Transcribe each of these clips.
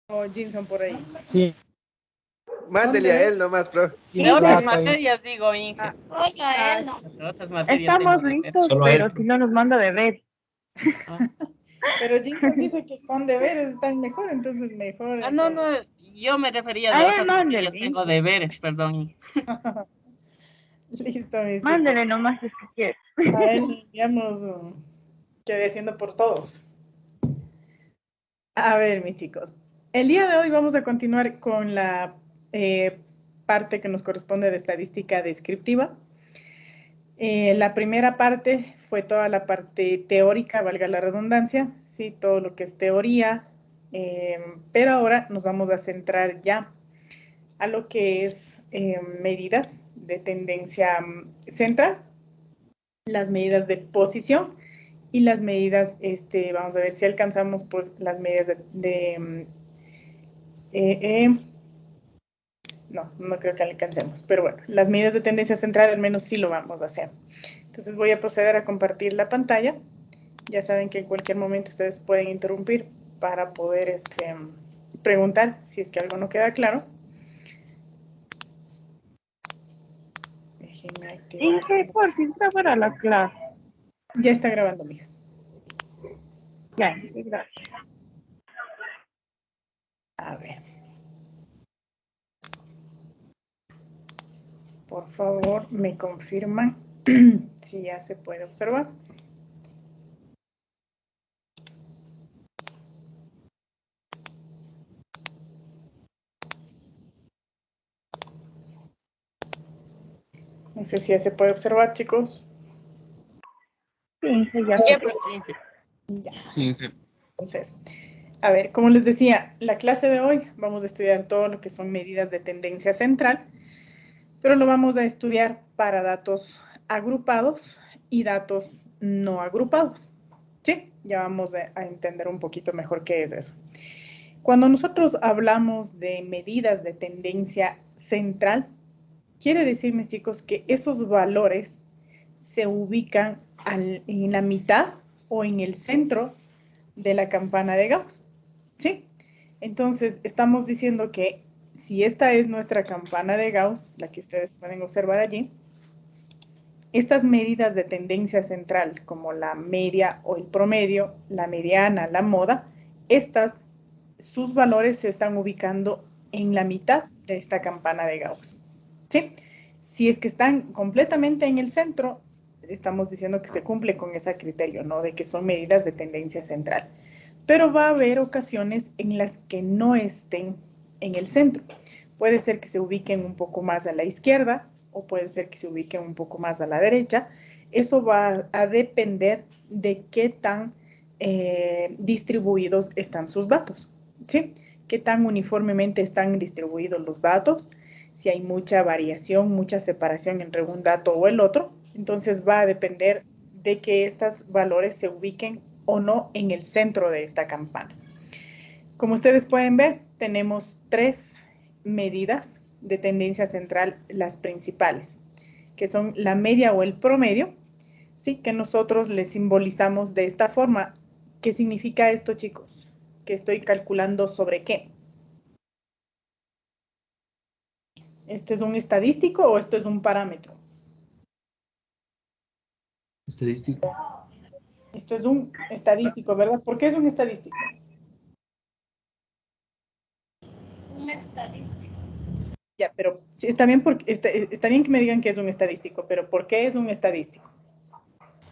O Jinson por ahí. Sí, Mándele a él nomás, profe. sí, De otras ya está. materias digo, Inge. Ah, Solo a él no. De otras materias Estamos tengo deberes. listos, Solo a pero él. si no nos manda deber. Ah, pero Jinson dice que con deberes están mejor, entonces mejor. no, no. Yo me refería de A él otras materias mándele, tengo deberes, perdón, Inge. Listo, mis mándele chicos. nomás si es que quiere. A él le enviamos que voy haciendo por todos. A ver, mis chicos. El día de hoy vamos a continuar con la parte que nos corresponde de estadística descriptiva. La primera parte fue toda la parte teórica, valga la redundancia, sí, todo lo que es teoría, pero ahora nos vamos a centrar ya a lo que es medidas de tendencia central, las medidas de posición y las medidas, vamos a ver si alcanzamos pues las medidas no creo que alcancemos, pero bueno, las medidas de tendencia central al menos sí lo vamos a hacer. Entonces voy a proceder a compartir la pantalla. Ya saben que en cualquier momento ustedes pueden interrumpir para poder preguntar si es que algo no queda claro. Déjenme activar. Inge, por fin para la clase. Ya está grabando, mija. Ya, Inge, gracias. A ver. Por favor, me confirman si ya se puede observar. No sé si ya se puede observar, chicos. Sí, Inge, ya Ya, se profe. Sí, Inge. Ya. Sí, Inge. Entonces, a ver, como les decía, la clase de hoy vamos a estudiar todo lo que son medidas de tendencia central, pero lo vamos a estudiar para datos agrupados y datos no agrupados. ¿Sí? Ya vamos a entender un poquito mejor qué es eso. Cuando nosotros hablamos de medidas de tendencia central, quiere decir, mis chicos, que esos valores se ubican en la mitad o en el centro de la campana de Gauss. ¿Sí? Entonces, estamos diciendo que si esta es nuestra campana de Gauss, la que ustedes pueden observar allí, estas medidas de tendencia central, como la media o el promedio, la mediana, la moda, sus valores se están ubicando en la mitad de esta campana de Gauss. ¿Sí? Si es que están completamente en el centro, estamos diciendo que se cumple con ese criterio, ¿no? De que son medidas de tendencia central. Pero va a haber ocasiones en las que no estén en el centro. Puede ser que se ubiquen un poco más a la izquierda o puede ser que se ubiquen un poco más a la derecha. Eso va a depender de qué tan distribuidos están sus datos, ¿sí? Qué tan uniformemente están distribuidos los datos, si hay mucha variación, mucha separación entre un dato o el otro, entonces va a depender de que estos valores se ubiquen o no en el centro de esta campana. Como ustedes pueden ver, tenemos tres medidas de tendencia central, las principales, que son la media o el promedio, ¿sí? Que nosotros le simbolizamos de esta forma. ¿Qué significa esto, chicos? Que estoy calculando sobre qué. ¿Este es un estadístico o esto es un parámetro? Estadístico. Esto es un estadístico, ¿verdad? ¿Por qué es un estadístico? Un estadístico. Ya, pero sí, está bien, está bien que me digan que es un estadístico, pero ¿por qué es un estadístico?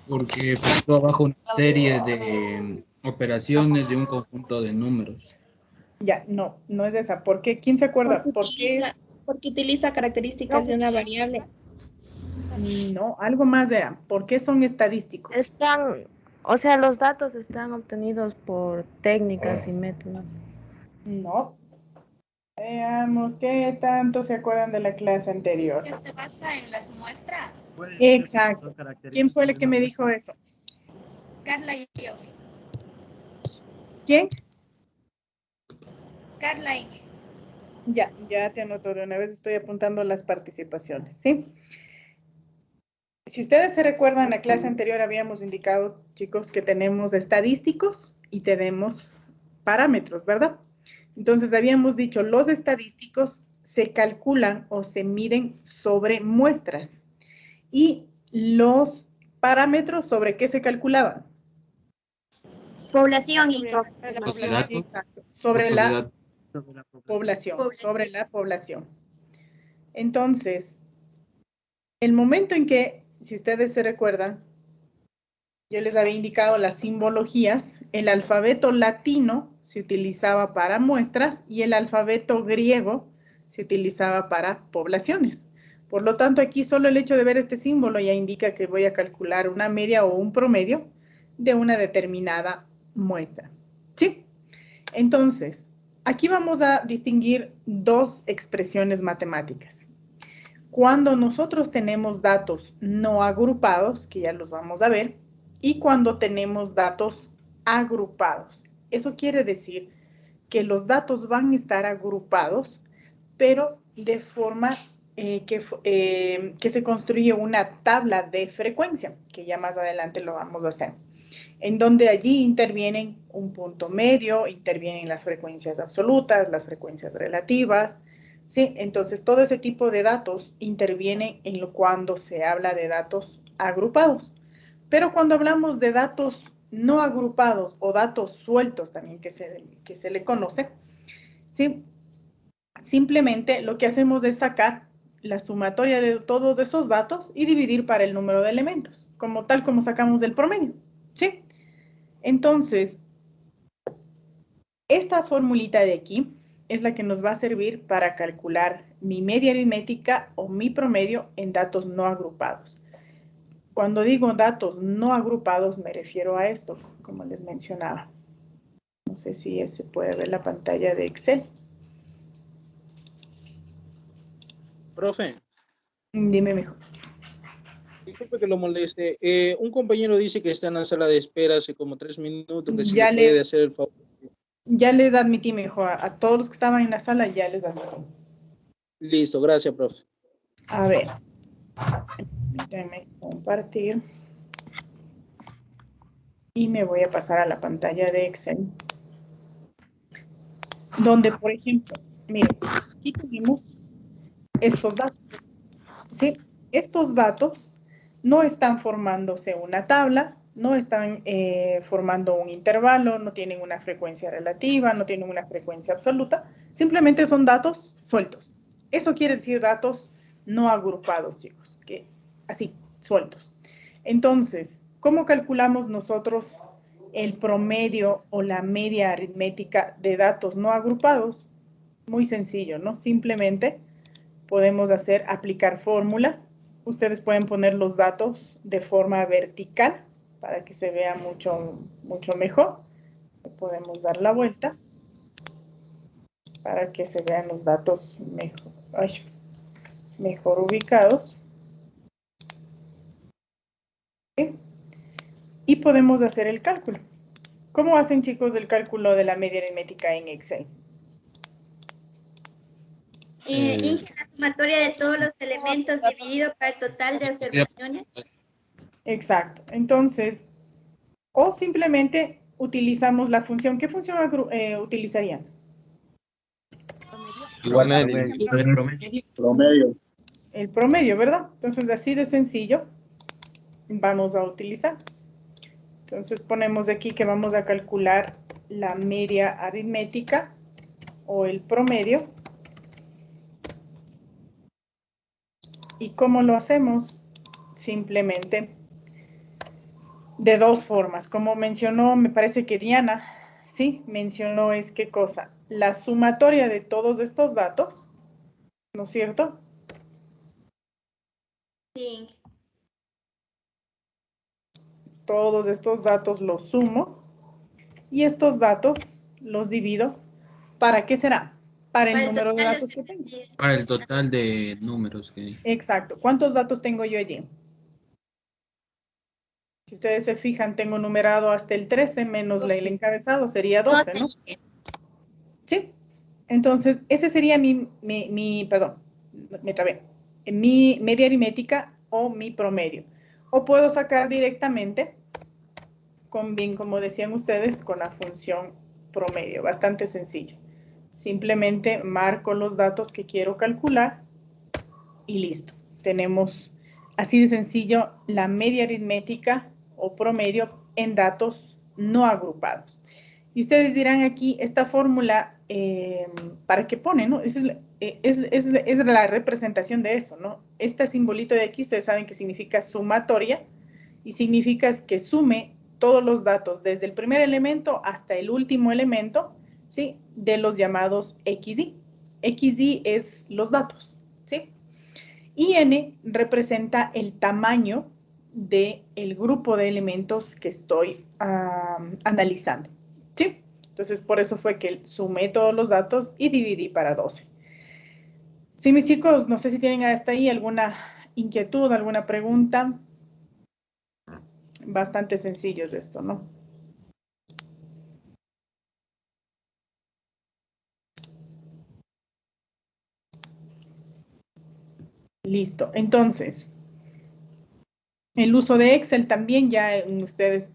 Porque efectúa bajo una serie de operaciones de un conjunto de números. Ya, no es esa. ¿Por qué? ¿Quién se acuerda? ¿Por qué es? Porque utiliza características de una variable. No, algo más era. ¿Por qué son estadísticos? Están, o sea, los datos están obtenidos por técnicas y métodos. No. Veamos qué tanto se acuerdan de la clase anterior. Que se basa en las muestras. Exacto. ¿Quién fue el que me dijo eso? Carla y yo. ¿Quién? Carla y Ya te anoto de una vez, estoy apuntando las participaciones, ¿sí? Si ustedes se recuerdan, en la clase anterior habíamos indicado, chicos, que tenemos estadísticos y tenemos parámetros, ¿verdad? Entonces, habíamos dicho, los estadísticos se calculan o se miden sobre muestras. ¿Y los parámetros sobre qué se calculaban? Población y Velocidad, Exacto, sobre la velocidad. población, sobre la población. Entonces, el momento en que, si ustedes se recuerdan, yo les había indicado las simbologías, el alfabeto latino se utilizaba para muestras y el alfabeto griego se utilizaba para poblaciones. Por lo tanto, aquí solo el hecho de ver este símbolo ya indica que voy a calcular una media o un promedio de una determinada muestra. ¿Sí? Entonces, aquí vamos a distinguir dos expresiones matemáticas. Cuando nosotros tenemos datos no agrupados, que ya los vamos a ver, y cuando tenemos datos agrupados. Eso quiere decir que los datos van a estar agrupados, pero de forma que se construye una tabla de frecuencia, que ya más adelante lo vamos a hacer, en donde allí intervienen un punto medio, intervienen las frecuencias absolutas, las frecuencias relativas, ¿sí? Entonces, todo ese tipo de datos intervienen en lo cuando se habla de datos agrupados. Pero cuando hablamos de datos no agrupados o datos sueltos también que se le conoce, ¿sí? Simplemente lo que hacemos es sacar la sumatoria de todos esos datos y dividir para el número de elementos, tal como sacamos del promedio, ¿sí? Entonces, esta formulita de aquí es la que nos va a servir para calcular mi media aritmética o mi promedio en datos no agrupados. Cuando digo datos no agrupados me refiero a esto, como les mencionaba. No sé si se puede ver la pantalla de Excel. Profe, Dime, mijo. disculpe que lo moleste. Un compañero dice que está en la sala de espera hace como 3 minutos, que si Ya le puede hacer el favor. Ya les admití, mijo, a todos los que estaban en la sala ya les admití. Listo, gracias, profe. A ver, permítanme compartir. Y me voy a pasar a la pantalla de Excel. Donde, por ejemplo, miren, aquí tenemos estos datos. ¿Sí? Estos datos no están formándose una tabla, no están formando un intervalo, no tienen una frecuencia relativa, no tienen una frecuencia absoluta, simplemente son datos sueltos. Eso quiere decir datos no agrupados, chicos, que así, sueltos. Entonces, ¿cómo calculamos nosotros el promedio o la media aritmética de datos no agrupados? Muy sencillo, ¿no? Simplemente podemos aplicar fórmulas. Ustedes pueden poner los datos de forma vertical para que se vea mucho mejor. Podemos dar la vuelta para que se vean los datos mejor ubicados. ¿Sí? Y podemos hacer el cálculo. ¿Cómo hacen, chicos, el cálculo de la media aritmética en Excel? la sumatoria de todos los elementos dividido para el total de observaciones. Exacto. Entonces, o simplemente utilizamos la función. ¿Qué función utilizarían? Promedio. El promedio, ¿verdad? Entonces, así de sencillo vamos a utilizar. Entonces, ponemos aquí que vamos a calcular la media aritmética o el promedio. ¿Y cómo lo hacemos? Simplemente de dos formas. Como mencionó, me parece que Diana, sí, mencionó ¿qué cosa? La sumatoria de todos estos datos, ¿no es cierto? Sí. Todos estos datos los sumo y estos datos los divido. ¿Para qué será? Para el número de datos que tengo. Para el total de números que hay. Exacto. ¿Cuántos datos tengo yo allí? Si ustedes se fijan, tengo numerado hasta el 13 menos el encabezado, sería 12, ¿no? Sí. Entonces, ese sería perdón, me trabé, mi media aritmética o mi promedio. O puedo sacar directamente, como decían ustedes, con la función promedio. Bastante sencillo. Simplemente marco los datos que quiero calcular y listo. Tenemos así de sencillo la media aritmética o promedio en datos no agrupados. Y ustedes dirán aquí, esta fórmula, ¿para qué pone? ¿No? Es la representación de eso, ¿no? Este simbolito de aquí, ustedes saben que significa sumatoria y significa que sume todos los datos desde el primer elemento hasta el último elemento, ¿sí? De los llamados XY. XY es los datos, ¿sí? Y N representa el tamaño del grupo de elementos que estoy analizando, ¿sí? Entonces, por eso fue que sumé todos los datos y dividí para 12. Sí, mis chicos, no sé si tienen hasta ahí alguna inquietud, alguna pregunta. Bastante sencillo es esto, ¿no? Listo. Entonces, el uso de Excel también ya ustedes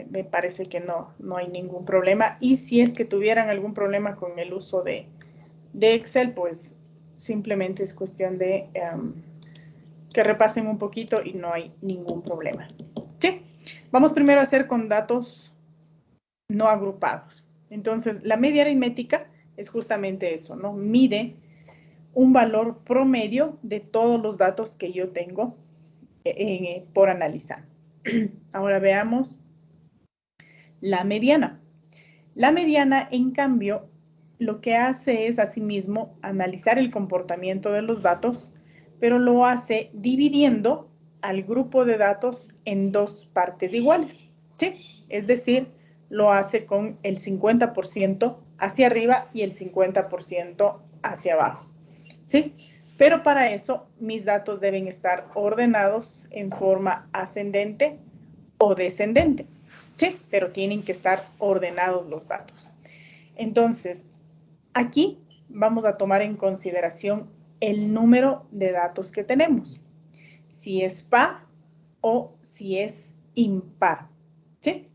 me parece que no hay ningún problema. Y si es que tuvieran algún problema con el uso de Excel, pues simplemente es cuestión de que repasen un poquito y no hay ningún problema. ¿Sí? Vamos primero a hacer con datos no agrupados. Entonces, la media aritmética es justamente eso, ¿no? Mide un valor promedio de todos los datos que yo tengo por analizar. Ahora veamos la mediana. La mediana, en cambio, lo que hace es asimismo analizar el comportamiento de los datos, pero lo hace dividiendo al grupo de datos en dos partes iguales, ¿sí? Es decir, lo hace con el 50% hacia arriba y el 50% hacia abajo, ¿sí? Pero para eso mis datos deben estar ordenados en forma ascendente o descendente, ¿sí? Pero tienen que estar ordenados los datos. Entonces, aquí vamos a tomar en consideración el número de datos que tenemos, si es par o si es impar, ¿sí?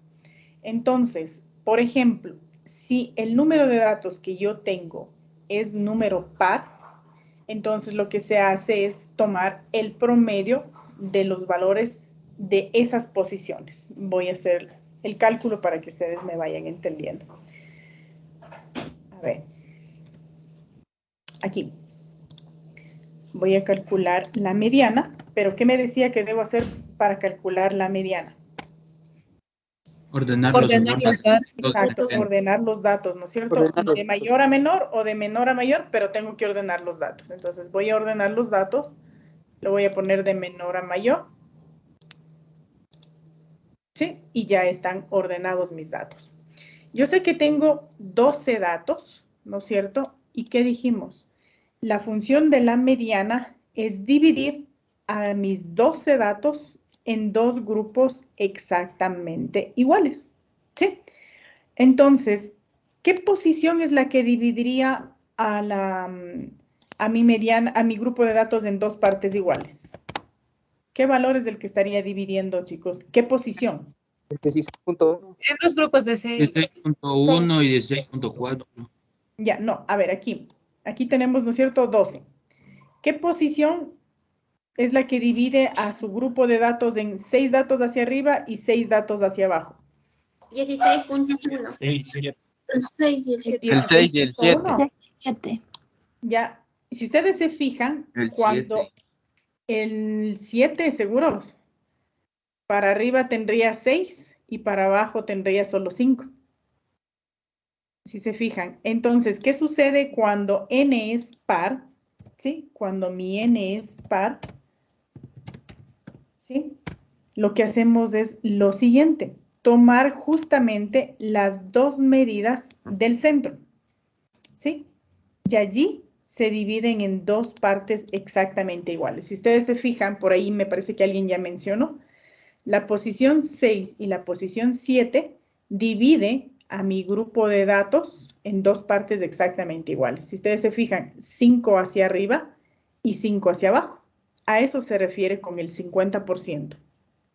Entonces, por ejemplo, si el número de datos que yo tengo es número par, entonces lo que se hace es tomar el promedio de los valores de esas posiciones. Voy a hacer el cálculo para que ustedes me vayan entendiendo. A ver. Aquí. Voy a calcular la mediana, pero ¿qué me decía que debo hacer para calcular la mediana? Ordenar los datos. Exacto, ordenar los datos, ¿no es cierto? De mayor a menor o de menor a mayor, pero tengo que ordenar los datos. Entonces voy a ordenar los datos, lo voy a poner de menor a mayor. ¿Sí? Y ya están ordenados mis datos. Yo sé que tengo 12 datos, ¿no es cierto? ¿Y qué dijimos? La función de la mediana es dividir a mis 12 datos en dos grupos exactamente iguales, ¿sí? Entonces, ¿qué posición es la que dividiría a mi grupo de datos en dos partes iguales? ¿Qué valor es el que estaría dividiendo, chicos? ¿Qué posición? El 16.1. En dos grupos de 6. 16.1 y 16.4. Ya, no, a ver, aquí tenemos, ¿no es cierto?, 12. ¿Qué posición es la que divide a su grupo de datos en 6 datos hacia arriba y 6 datos hacia abajo? 16.1. 6 y 7. El 6 y el 7. El 6 y el 7. 7. Ya, si ustedes se fijan, El cuando 7. el 7, seguros, para arriba tendría 6 y para abajo tendría solo 5. Si se fijan. Entonces, ¿qué sucede cuando n es par? ¿Sí? Cuando mi n es par, ¿sí? Lo que hacemos es lo siguiente. Tomar justamente las dos medidas del centro, ¿sí? Y allí se dividen en dos partes exactamente iguales. Si ustedes se fijan, por ahí me parece que alguien ya mencionó, la posición 6 y la posición 7 divide a mi grupo de datos en dos partes exactamente iguales. Si ustedes se fijan, 5 hacia arriba y 5 hacia abajo. A eso se refiere con el 50%.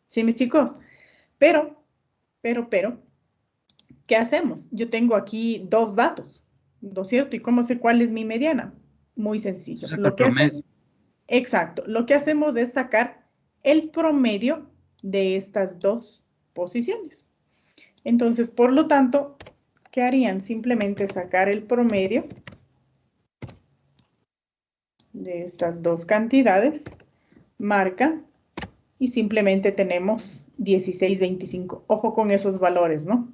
¿Sí, mis chicos? Pero, ¿qué hacemos? Yo tengo aquí dos datos, ¿no es cierto? ¿Y cómo sé cuál es mi mediana? Muy sencillo. Saca Lo que promedio. exacto. Lo que hacemos es sacar el promedio de estas dos posiciones. Entonces, por lo tanto, ¿qué harían? Simplemente sacar el promedio de estas dos cantidades, marca, y simplemente tenemos 16.25. Ojo con esos valores, ¿no?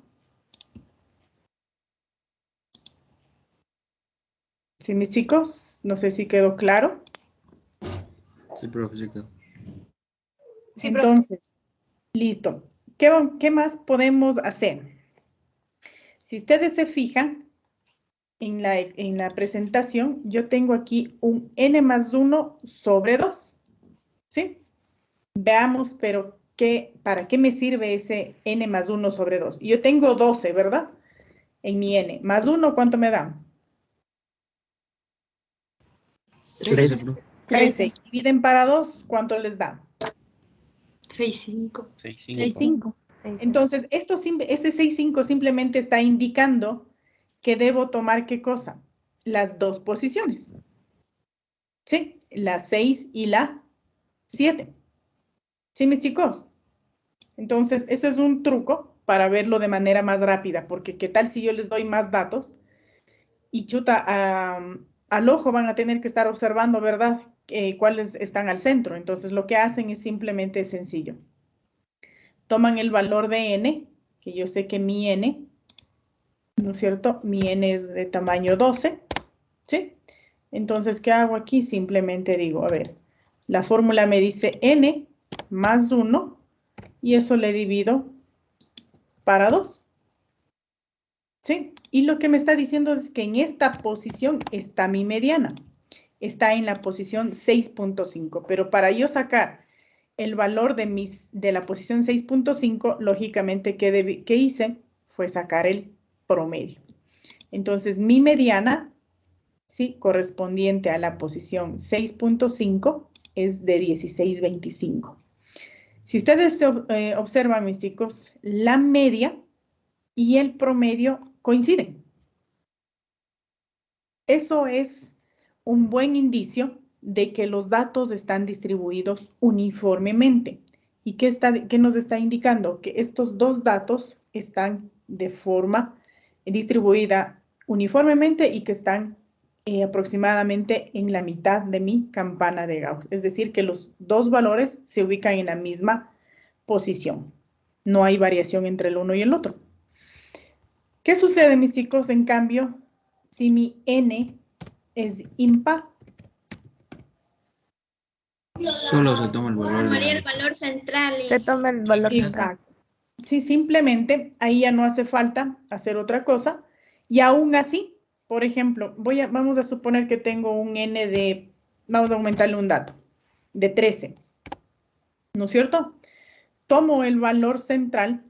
¿Sí, mis chicos? No sé si quedó claro. Sí, profe, sí quedó. Entonces, listo. ¿Qué más podemos hacer? Si ustedes se fijan en la presentación, yo tengo aquí un n más 1 sobre 2. ¿Sí? Veamos, pero ¿para qué me sirve ese n más 1 sobre 2? Yo tengo 12, ¿verdad? En mi n. Más 1, ¿cuánto me da? 13, profe. 13. Dividen para 2, ¿cuánto les da? 6,5. 6,5. Entonces, ese 6,5 simplemente está indicando que debo tomar ¿qué cosa? Las dos posiciones. ¿Sí? La 6 y la 7. ¿Sí, mis chicos? Entonces, ese es un truco para verlo de manera más rápida, porque ¿qué tal si yo les doy más datos? Y chuta, al ojo van a tener que estar observando, ¿verdad? Cuáles están al centro. Entonces, lo que hacen es simplemente sencillo. Toman el valor de n, que yo sé que mi n, ¿no es cierto? Mi n es de tamaño 12, ¿sí? Entonces, ¿qué hago aquí? Simplemente digo, a ver, la fórmula me dice n más 1 y eso le divido para 2, ¿sí? Y lo que me está diciendo es que en esta posición está mi mediana. Está en la posición 6.5, pero para yo sacar el valor de la posición 6.5, lógicamente, ¿qué hice? Fue sacar el promedio. Entonces, mi mediana, ¿sí? Correspondiente a la posición 6.5 es de 16.25. Si ustedes observan, mis chicos, la media y el promedio coinciden. Eso es un buen indicio de que los datos están distribuidos uniformemente. ¿Y qué nos está indicando? Que estos dos datos están de forma distribuida uniformemente y que están aproximadamente en la mitad de mi campana de Gauss. Es decir, que los dos valores se ubican en la misma posición. No hay variación entre el uno y el otro. ¿Qué sucede, mis chicos, en cambio, si mi n es impar? Solo se toma el valor Tomaría el de... valor central. Se toma el valor central. Exacto. Sí, simplemente ahí ya no hace falta hacer otra cosa. Y aún así, por ejemplo, vamos a suponer que tengo un n de, vamos a aumentarle un dato, de 13. ¿No es cierto? Tomo el valor central,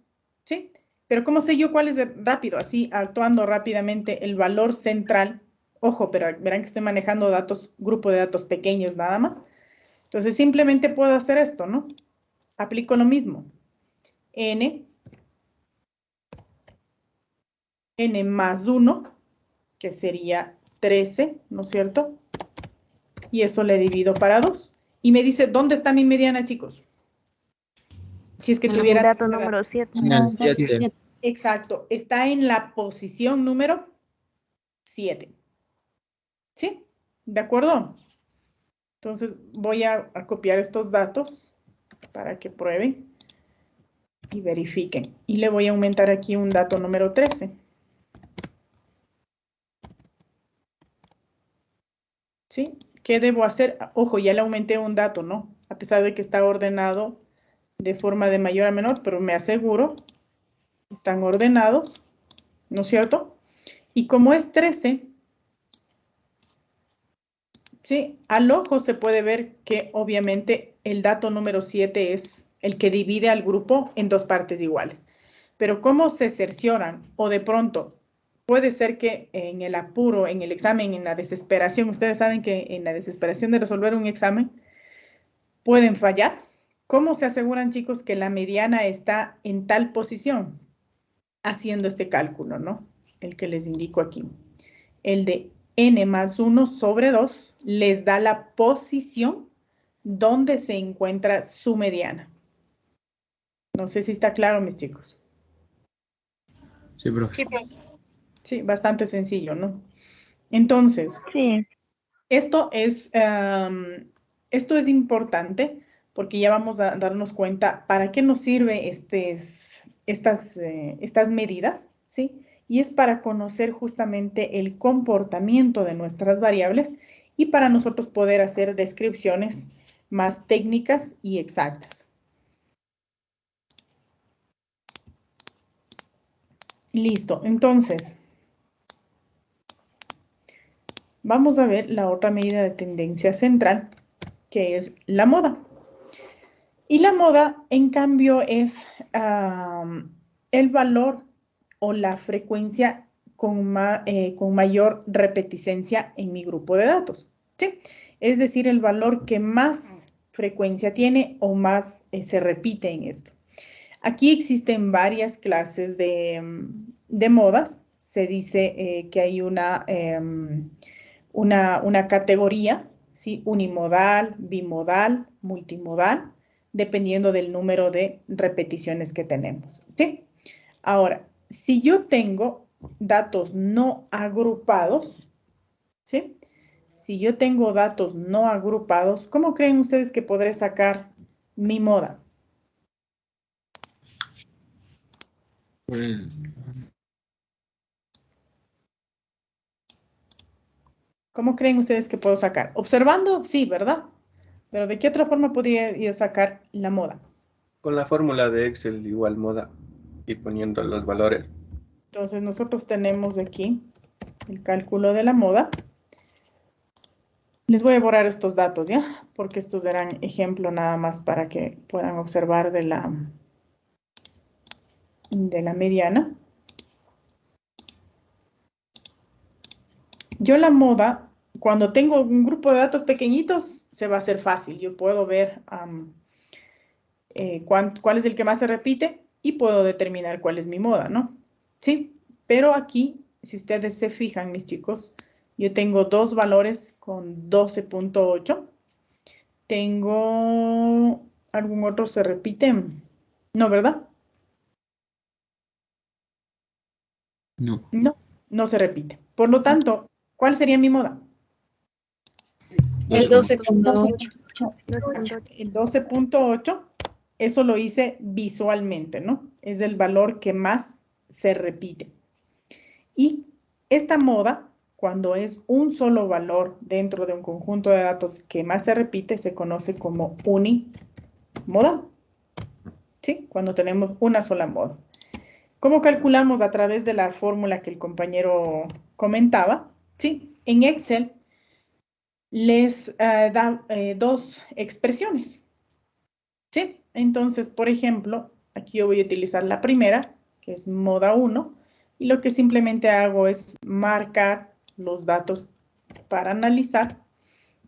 ¿sí? Pero ¿cómo sé yo cuál es rápido? Así, actuando rápidamente, el valor central. Ojo, pero verán que estoy manejando datos, grupo de datos pequeños nada más. Entonces, simplemente puedo hacer esto, ¿no? Aplico lo mismo. N más 1, que sería 13, ¿no es cierto? Y eso le divido para 2. Y me dice, ¿dónde está mi mediana, chicos? Si es que tuviera... Dato número 7. Exacto, está en la posición número 7. ¿Sí? ¿De acuerdo? Entonces voy a copiar estos datos para que prueben y verifiquen. Y le voy a aumentar aquí un dato número 13. ¿Sí? ¿Qué debo hacer? Ojo, ya le aumenté un dato, ¿no? A pesar de que está ordenado de forma de mayor a menor, pero me aseguro, están ordenados, ¿no es cierto? Y como es 13, ¿sí? Al ojo se puede ver que obviamente el dato número 7 es el que divide al grupo en dos partes iguales. Pero ¿cómo se cercioran? O de pronto, puede ser que en el apuro, en el examen, en la desesperación, ustedes saben que en la desesperación de resolver un examen, pueden fallar. ¿Cómo se aseguran, chicos, que la mediana está en tal posición? Haciendo este cálculo, ¿no? El que les indico aquí. el de n más 1 sobre 2 les da la posición donde se encuentra su mediana. No sé si está claro, mis chicos. Sí, profe. Sí, profe. Sí, bastante sencillo, ¿no? Entonces, Sí. esto es importante porque ya vamos a darnos cuenta para qué nos sirve estas medidas, ¿sí? Y es para conocer justamente el comportamiento de nuestras variables y para nosotros poder hacer descripciones más técnicas y exactas. Listo, entonces, vamos a ver la otra medida de tendencia central, que es la moda. Y la moda, en cambio, es el valor o la frecuencia con mayor repeticencia en mi grupo de datos, ¿sí? Es decir, el valor que más frecuencia tiene o más se repite en esto. Aquí existen varias clases de modas. Se dice que hay una categoría, ¿sí? Unimodal, bimodal, multimodal, dependiendo del número de repeticiones que tenemos, ¿sí? Ahora, si yo tengo datos no agrupados, ¿sí? Si yo tengo datos no agrupados, ¿cómo creen ustedes que podré sacar mi moda? Pues, ¿Cómo creen ustedes que puedo sacar? Observando, sí, ¿verdad? Pero ¿de qué otra forma podría yo sacar la moda? Con la fórmula de Excel igual moda y poniendo los valores. Entonces nosotros tenemos aquí el cálculo de la moda. Les voy a borrar estos datos, ¿ya? Porque estos eran ejemplo nada más para que puedan observar de la mediana. Yo la moda, cuando tengo un grupo de datos pequeñitos, se va a hacer fácil. Yo puedo ver cuál es el que más se repite y puedo determinar cuál es mi moda, ¿no? Sí, pero aquí, si ustedes se fijan, mis chicos, yo tengo dos valores con 12.8. Tengo, ¿algún otro se repite? No, ¿verdad? no. No, no se repite. Por lo tanto, ¿cuál sería mi moda? El 12,8. El 12.8, eso lo hice visualmente, ¿no? Es el valor que más se repite. Y esta moda, cuando es un solo valor dentro de un conjunto de datos que más se repite, se conoce como unimodal. ¿Sí? Cuando tenemos una sola moda. ¿Cómo calculamos? A través de la fórmula que el compañero comentaba, ¿sí? En Excel les da dos expresiones, ¿sí? Entonces, por ejemplo, aquí yo voy a utilizar la primera, que es moda 1, y lo que simplemente hago es marcar los datos para analizar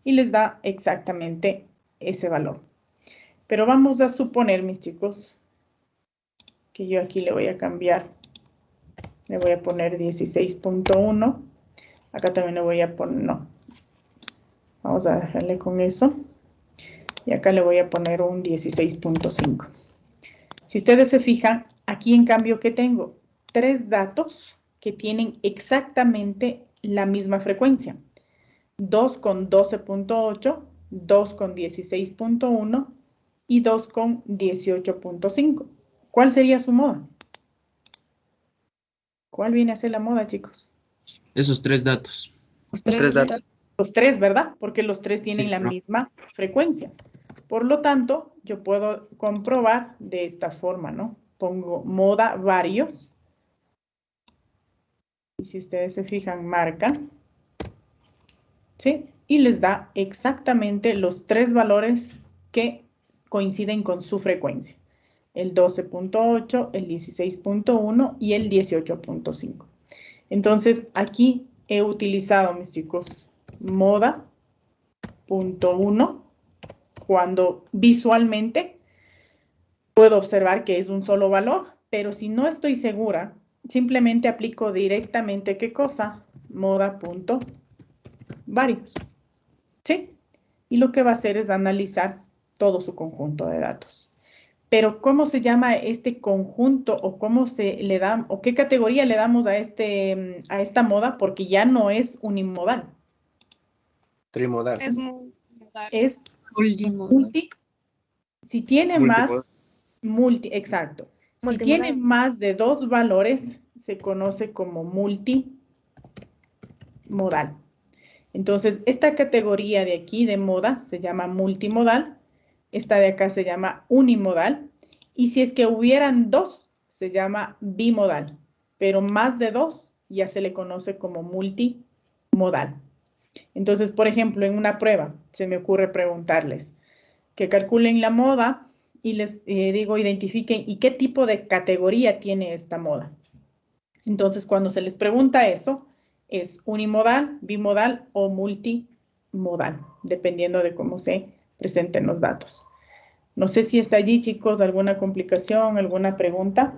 y les da exactamente ese valor. Pero vamos a suponer, mis chicos, que yo aquí le voy a cambiar, le voy a poner 16.1, acá también le voy a poner, no, vamos a dejarle con eso, y acá le voy a poner un 16.5. Si ustedes se fijan, aquí en cambio, ¿qué tengo? Tres datos que tienen exactamente la misma frecuencia. 2 con 12.8, 2 con 16.1 y 2 con 18.5. ¿Cuál sería su moda? ¿Cuál viene a ser la moda, chicos? Esos tres datos. Los Tres datos. Los tres, ¿verdad? Porque los tres tienen Sí, la profe. misma frecuencia. Por lo tanto, yo puedo comprobar de esta forma, ¿no? Pongo moda varios. Y si ustedes se fijan, marcan. ¿Sí? Y les da exactamente los tres valores que coinciden con su frecuencia. El 12.8, el 16.1 y el 18.5. Entonces, aquí he utilizado, mis chicos, moda.1, cuando visualmente puedo observar que es un solo valor, pero si no estoy segura, simplemente aplico directamente, ¿qué cosa? moda.varios. ¿Sí? Y lo que va a hacer es analizar todo su conjunto de datos. Pero ¿cómo se llama este conjunto o cómo se le da o qué categoría le damos a esta moda? Porque ya no es unimodal. Trimodal. Es Multimodal. multi. Si tiene Multimodal. más, exacto. Si Multimodal. tiene más de 2 valores, se conoce como multimodal. Entonces, esta categoría de aquí de moda se llama multimodal. Esta de acá se llama unimodal. Y si es que hubieran 2, se llama bimodal. Pero más de 2 ya se le conoce como multimodal. Entonces, por ejemplo, en una prueba se me ocurre preguntarles que calculen la moda y les digo, identifiquen y qué tipo de categoría tiene esta moda. Entonces, cuando se les pregunta eso, es unimodal, bimodal o multimodal, dependiendo de cómo se presenten los datos. No sé si está allí, chicos, alguna complicación, alguna pregunta.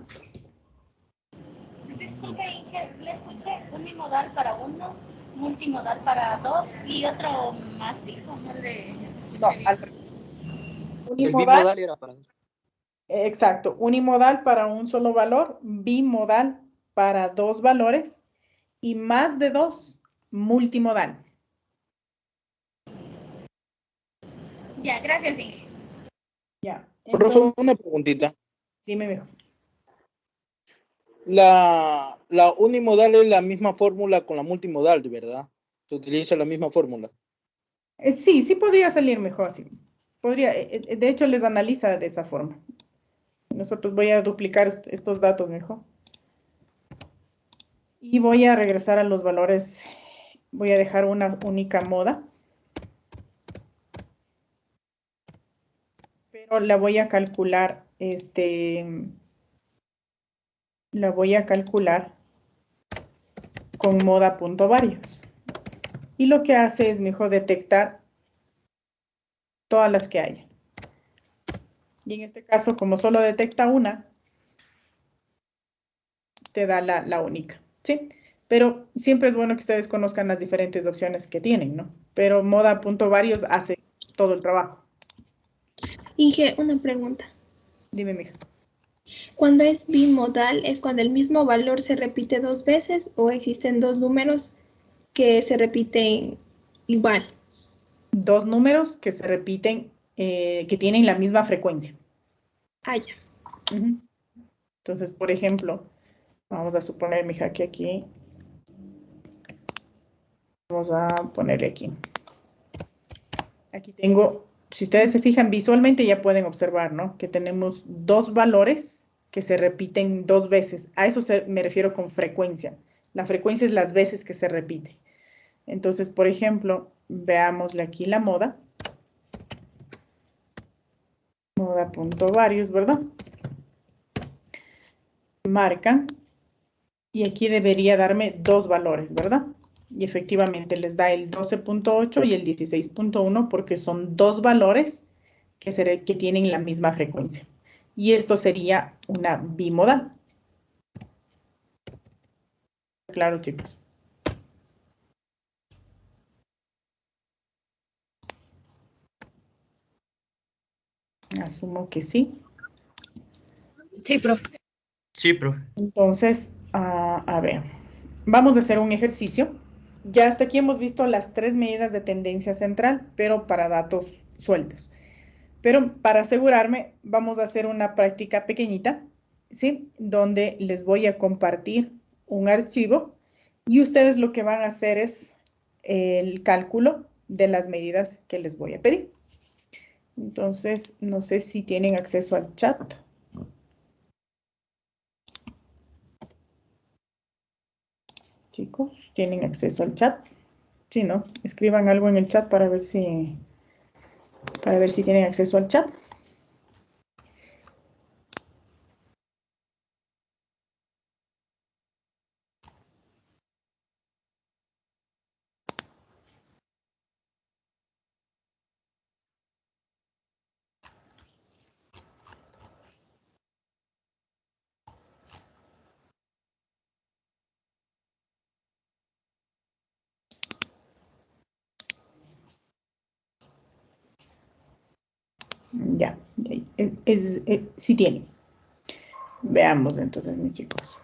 Disculpe, Inge, le escuché unimodal para uno, multimodal para dos y otro más, dijo, no le escuché No, bien. al revés. El Unimodal, bimodal era para... exacto, unimodal para un solo valor, bimodal para 2 valores y más de 2, multimodal. Ya, gracias, Inge. Ya, Profe, entonces, una preguntita. dime mejor. La unimodal es la misma fórmula con la multimodal, ¿de verdad? Se utiliza la misma fórmula. Sí, sí podría salir mejor así. Podría, de hecho, les analiza de esa forma. Nosotros voy a duplicar estos datos mejor. Y voy a regresar a los valores. Voy a dejar una única moda. Pero la voy a calcular, la voy a calcular con moda.varios. Y lo que hace es mejor detectar todas las que haya. Y en este caso, como solo detecta una, te da la única, ¿sí? Pero siempre es bueno que ustedes conozcan las diferentes opciones que tienen, ¿no? Pero moda.varios hace todo el trabajo. Inge, una pregunta. Dime, mija. Cuando es bimodal, ¿es cuando el mismo valor se repite 2 veces o existen 2 números que se repiten igual? 2 números que se repiten, que tienen la misma frecuencia. Ah, ya. Ujú. Entonces, por ejemplo, vamos a suponer, mija, que aquí, vamos a ponerle aquí. Aquí tengo, si ustedes se fijan visualmente ya pueden observar, ¿no? Que tenemos 2 valores que se repiten 2 veces. A eso me refiero con frecuencia. La frecuencia es las veces que se repite. Entonces, por ejemplo, veámosle aquí la moda. Moda.varios, ¿verdad? Marcan. Y aquí debería darme 2 valores, ¿verdad? Y efectivamente les da el 12.8 y el 16.1 porque son 2 valores que tienen la misma frecuencia. Y esto sería una bimodal. Claro, chicos. Asumo que sí. Sí, profe. Sí, profe. Entonces, a ver, vamos a hacer un ejercicio. Ya hasta aquí hemos visto las 3 medidas de tendencia central, pero para datos sueltos. Pero para asegurarme, vamos a hacer una práctica pequeñita, ¿sí? Donde les voy a compartir un archivo y ustedes lo que van a hacer es el cálculo de las medidas que les voy a pedir. Entonces, no sé si tienen acceso al chat. Chicos, ¿tienen acceso al chat? Sí, ¿no? Escriban algo en el chat para ver si tienen acceso al chat. Ya, sí tiene. Veamos entonces, mis chicos.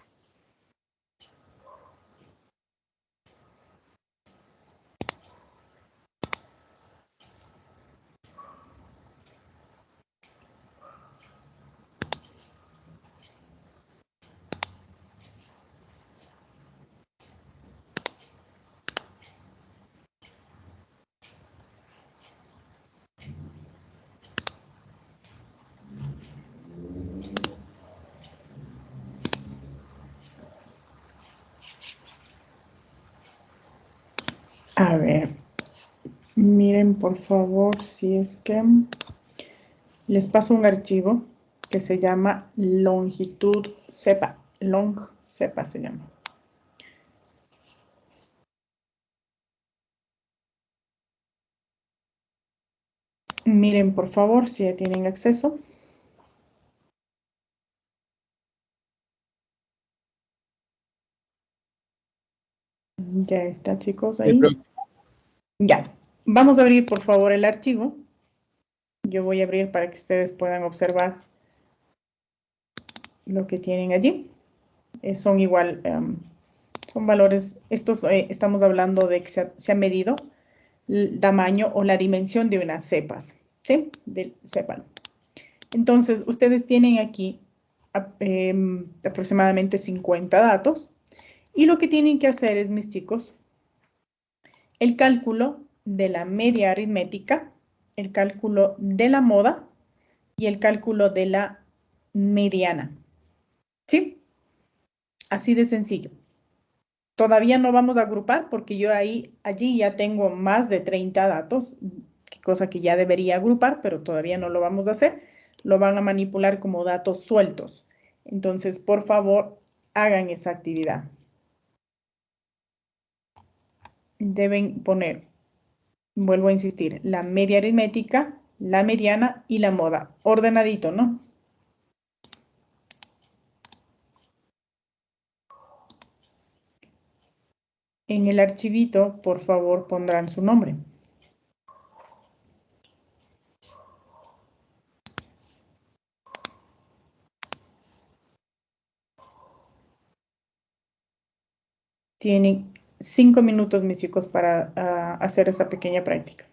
A ver, miren por favor si es que les paso un archivo que se llama longitud cepa. Long cepa se llama. Miren por favor si ya tienen acceso. Ya está, chicos, Sí, ahí. profe. Ya. Vamos a abrir por favor el archivo. Yo voy a abrir para que ustedes puedan observar lo que tienen allí. Son igual, son valores, estos estamos hablando de que se ha medido el tamaño o la dimensión de unas cepas, ¿sí? Del cepa. Entonces, ustedes tienen aquí aproximadamente 50 datos y lo que tienen que hacer es, mis chicos, el cálculo de la media aritmética, el cálculo de la moda y el cálculo de la mediana, ¿sí? Así de sencillo. Todavía no vamos a agrupar porque yo allí ya tengo más de 30 datos, cosa que ya debería agrupar, pero todavía no lo vamos a hacer. Lo van a manipular como datos sueltos. Entonces, por favor, hagan esa actividad. Deben poner, vuelvo a insistir, la media aritmética, la mediana y la moda. Ordenadito, ¿no? En el archivito, por favor, pondrán su nombre. Tienen 5 minutos, mis chicos, para hacer esa pequeña práctica.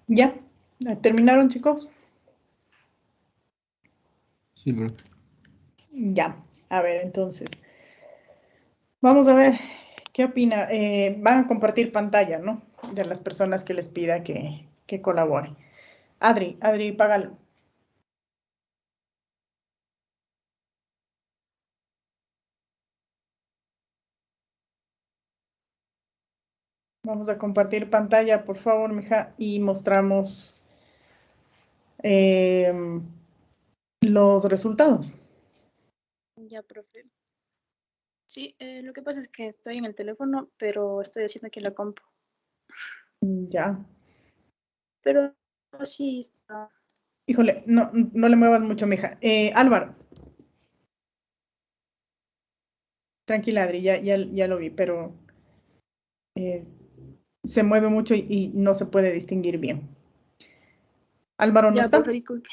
¿Ya? ¿Terminaron, chicos? Sí, bro. Ya, a ver, entonces, vamos a ver, ¿qué opina? Van a compartir pantalla, ¿no? De las personas que les pida que colaboren. Adri, págalo. Vamos a compartir pantalla, por favor, mija, y mostramos los resultados. Ya, profe. Sí, lo que pasa es que estoy en el teléfono, pero estoy haciendo aquí la compu. Ya. Pero sí está. Híjole, no le muevas mucho, mija. Álvaro. Tranquila, Adri, ya lo vi, pero se mueve mucho y no se puede distinguir bien. Álvaro, ¿no Ya, está? profe, disculpe.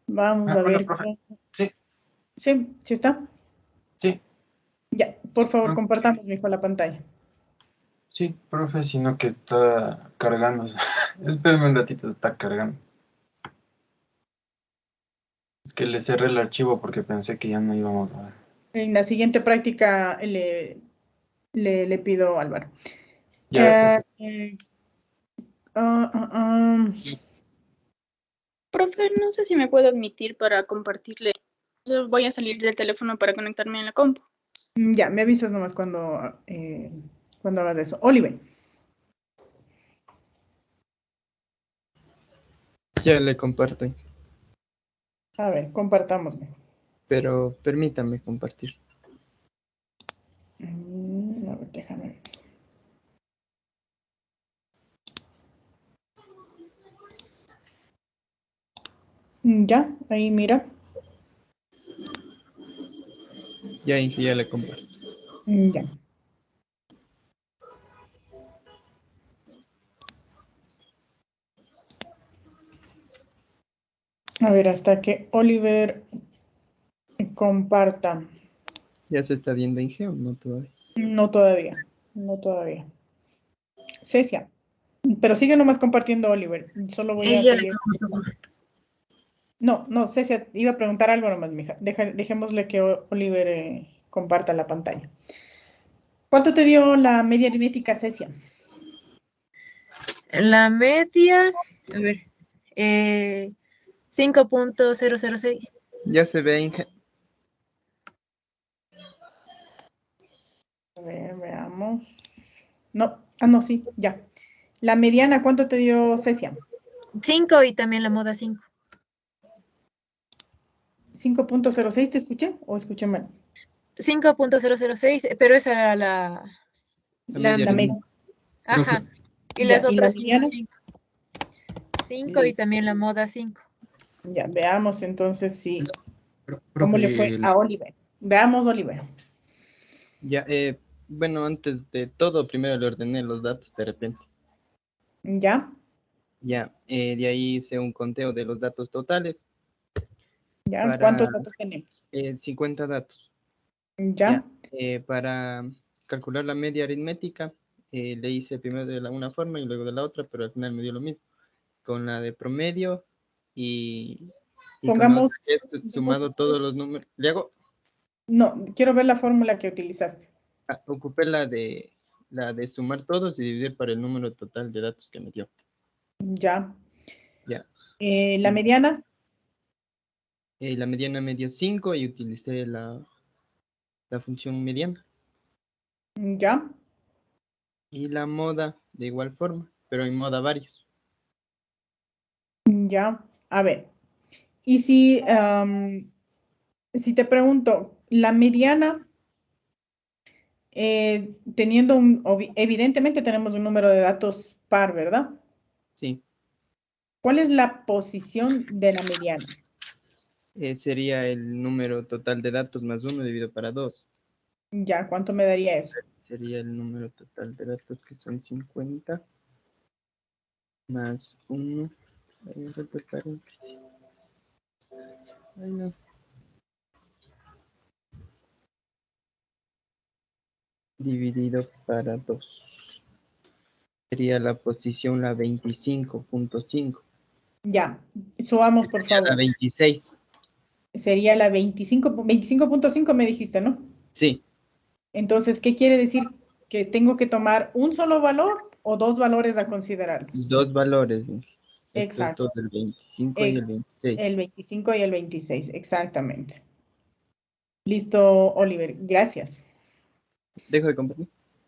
Vamos a ver. Profe. Sí. ¿Sí está? Sí. Ya, por favor, Ah. compartamos, mijo, la pantalla. Sí, profe, sino que está cargando. Espérame un ratito, está cargando. Es que le cerré el archivo porque pensé que ya no íbamos a ver. En la siguiente práctica le pido a Álvaro. Ya, Profe, no sé si me puedo admitir para compartirle. Yo voy a salir del teléfono para conectarme en la compu. Ya, me avisas nomás cuando hagas eso. Oliver. Ya le comparto, A ver, compartamos. pero permítame compartir. A ver, déjame ver. Ya, ahí mira. Ya, Inge, ya le comparto. Ya. A ver, hasta que Oliver comparta. ¿Ya se está viendo, Inge, o no todavía? No todavía. Cecia. Pero sigue nomás compartiendo, Oliver. Solo voy a seguir. No, Cecia, iba a preguntar algo nomás, mija. Dejémosle que Oliver comparta la pantalla. ¿Cuánto te dio la media aritmética, Cecia? La media, a ver, 5.006. Ya se ve, Inge. A ver, veamos. No, sí, ya. La mediana, ¿cuánto te dio Cecia? 5 y también la moda 5. 5.06, ¿te escuché o escuché mal? 5.006, pero esa era la media. Ajá. Y Ya, las ¿y la otras mediana? 5 y también la moda 5. Ya, veamos entonces si cómo Profe, le fue a Oliver. Veamos, Oliver. Ya, bueno, antes de todo, primero le ordené los datos de repente. ¿Ya? Ya, de ahí hice un conteo de los datos totales. ¿Ya? ¿Cuántos datos tenemos? 50 datos. ¿Ya? Para calcular la media aritmética, le hice primero de una forma y luego de la otra, pero al final me dio lo mismo. Con la de promedio y Pongamos. con he sumado todos los números. ¿Le hago? No, quiero ver la fórmula que utilizaste. Ocupé la de sumar todos y dividir para el número total de datos que me dio. Ya. Ya. ¿La mediana? La mediana me dio 5 y utilicé la función mediana. Ya. Y la moda de igual forma, pero en moda varios. Ya. A ver. Y si te pregunto, la mediana, teniendo evidentemente tenemos un número de datos par, ¿verdad? Sí. ¿Cuál es la posición de la mediana? Sería el número total de datos más 1 dividido para 2. Ya, ¿cuánto me daría eso? Sería el número total de datos, que son 50 más 1. Ay, no. Dividido para 2. Sería la posición la 25.5. Ya, subamos por favor. La 26. sería la 25.5 me dijiste, ¿no? Sí, Entonces, ¿qué quiere decir? ¿Que tengo que tomar un solo valor o dos valores a considerarlos? dos valores. Estos Exacto. dos, el 25 y el 26. El 25 y el 26, exactamente. Listo, Oliver. Gracias. Dejo de compartir.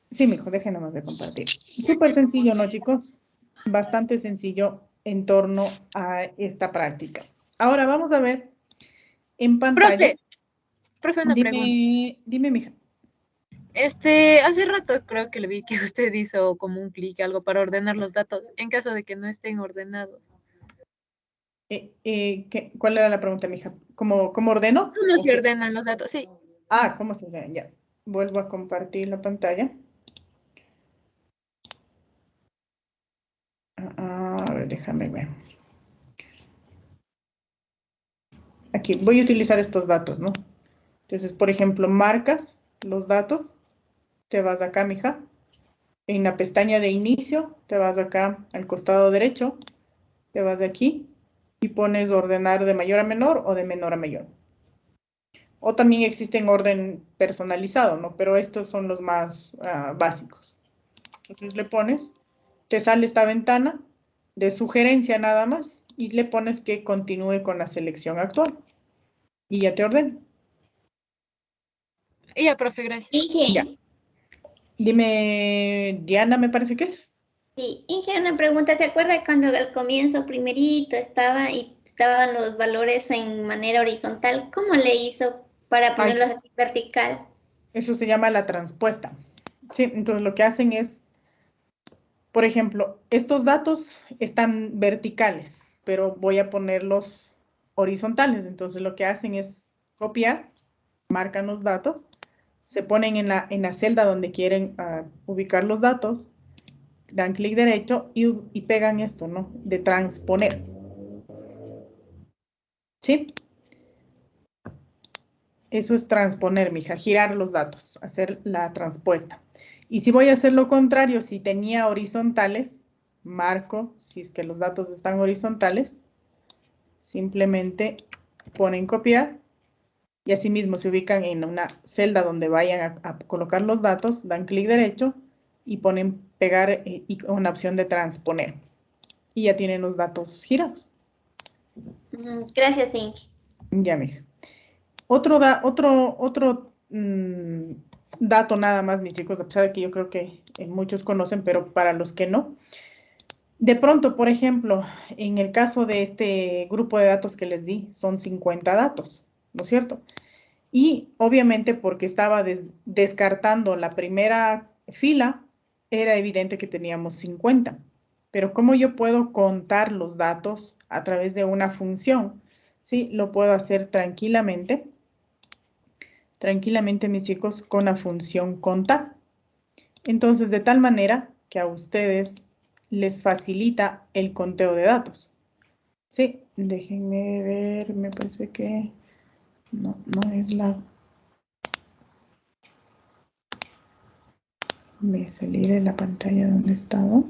Sí, mijo, dejen nomás de compartir. Súper sencillo, ¿no, chicos? Bastante sencillo en torno a esta práctica. Ahora vamos a ver en pantalla. Profe, una pregunta. Dime, mija. Hace rato creo que le vi que usted hizo como un clic, algo para ordenar los datos, en caso de que no estén ordenados. ¿Cuál era la pregunta, mija? ¿Cómo ordeno? ¿Cómo se Ok. ordenan los datos? Sí. Ah, ¿cómo se ordenan? Ya. Vuelvo a compartir la pantalla. A ver, déjame ver. Aquí, voy a utilizar estos datos, ¿no? Entonces, por ejemplo, marcas los datos. Te vas acá, mija. En la pestaña de inicio, te vas acá al costado derecho. Te vas de aquí y pones ordenar de mayor a menor o de menor a mayor. O también existen orden personalizado, ¿no? Pero estos son los más básicos. Entonces le pones, te sale esta ventana de sugerencia nada más y le pones que continúe con la selección actual. Y ya te ordena. Y ya, profe, gracias. Inge. Ya. Dime, Diana, me parece que es. Sí, Inge, una pregunta. ¿Se acuerda cuando al comienzo primerito estaban los valores en manera horizontal? ¿Cómo le hizo para ponerlos así vertical? Eso se llama la transpuesta. Sí, entonces lo que hacen es, por ejemplo, estos datos están verticales, pero voy a ponerlos horizontales. Entonces lo que hacen es copiar, marcan los datos, se ponen en la celda donde quieren ubicar los datos, dan clic derecho y pegan esto, ¿no? De transponer. ¿Sí? Eso es transponer, mija, girar los datos, hacer la transpuesta. Y si voy a hacer lo contrario, si tenía horizontales, marco, si es que los datos están horizontales, simplemente ponen copiar y asimismo se ubican en una celda donde vayan a colocar los datos, dan clic derecho y ponen pegar y una opción de transponer. Y ya tienen los datos girados. Gracias, Inge. Ya, mija. Otro dato nada más, mis chicos, a pesar de que yo creo que muchos conocen, pero para los que no. De pronto, por ejemplo, en el caso de este grupo de datos que les di, son 50 datos, ¿no es cierto? Y obviamente porque estaba descartando la primera fila, era evidente que teníamos 50. Pero ¿cómo yo puedo contar los datos a través de una función? Sí, lo puedo hacer tranquilamente, mis chicos, con la función contar. Entonces, de tal manera que a ustedes les facilita el conteo de datos. Sí, déjenme ver, me parece que no es la... Me salí de la pantalla donde estaba.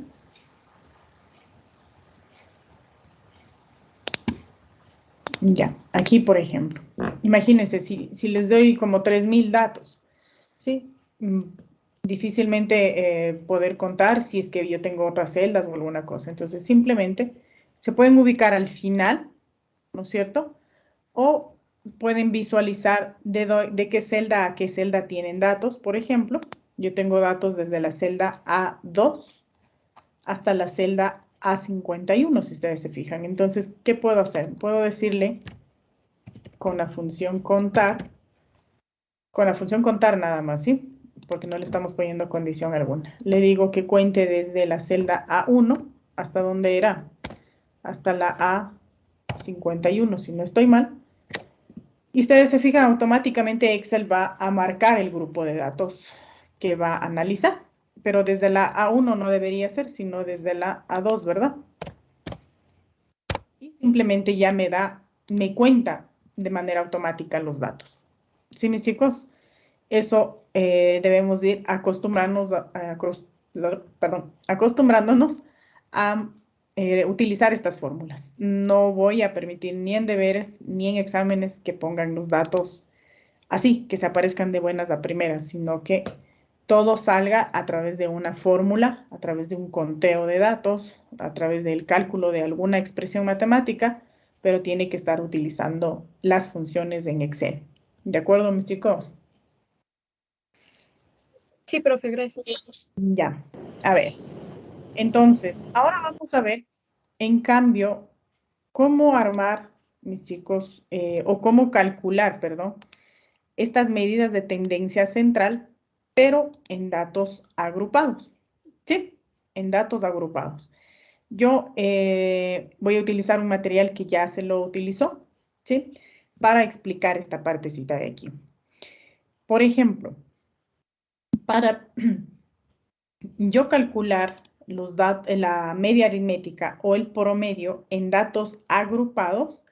Ya, aquí por ejemplo, imagínense si les doy como 3000 datos, ¿sí? Difícilmente poder contar si es que yo tengo otras celdas o alguna cosa. Entonces, simplemente se pueden ubicar al final, ¿no es cierto? O pueden visualizar de qué celda a qué celda tienen datos. Por ejemplo, yo tengo datos desde la celda A2 hasta la celda A51, si ustedes se fijan. Entonces, ¿qué puedo hacer? Puedo decirle con la función contar nada más, ¿sí? Porque no le estamos poniendo condición alguna. Le digo que cuente desde la celda A1 hasta dónde era, hasta la A51, si no estoy mal. Y ustedes se fijan, automáticamente Excel va a marcar el grupo de datos que va a analizar. Pero desde la A1 no debería ser, sino desde la A2, ¿verdad? Y simplemente ya me cuenta de manera automática los datos. ¿Sí, mis chicos? Eso debemos ir acostumbrándonos a utilizar estas fórmulas. No voy a permitir ni en deberes ni en exámenes que pongan los datos así, que se aparezcan de buenas a primeras, sino que todo salga a través de una fórmula, a través de un conteo de datos, a través del cálculo de alguna expresión matemática, pero tiene que estar utilizando las funciones en Excel. ¿De acuerdo, mis chicos? Sí, profe, gracias. Ya, a ver. Entonces, ahora vamos a ver, en cambio, cómo armar, mis chicos, o cómo calcular, perdón, estas medidas de tendencia central, pero en datos agrupados. ¿Sí? En datos agrupados. Yo voy a utilizar un material que ya se lo utilizó, ¿sí? Para explicar esta partecita de aquí. Por ejemplo, para yo calcular la media aritmética o el promedio en datos agrupados,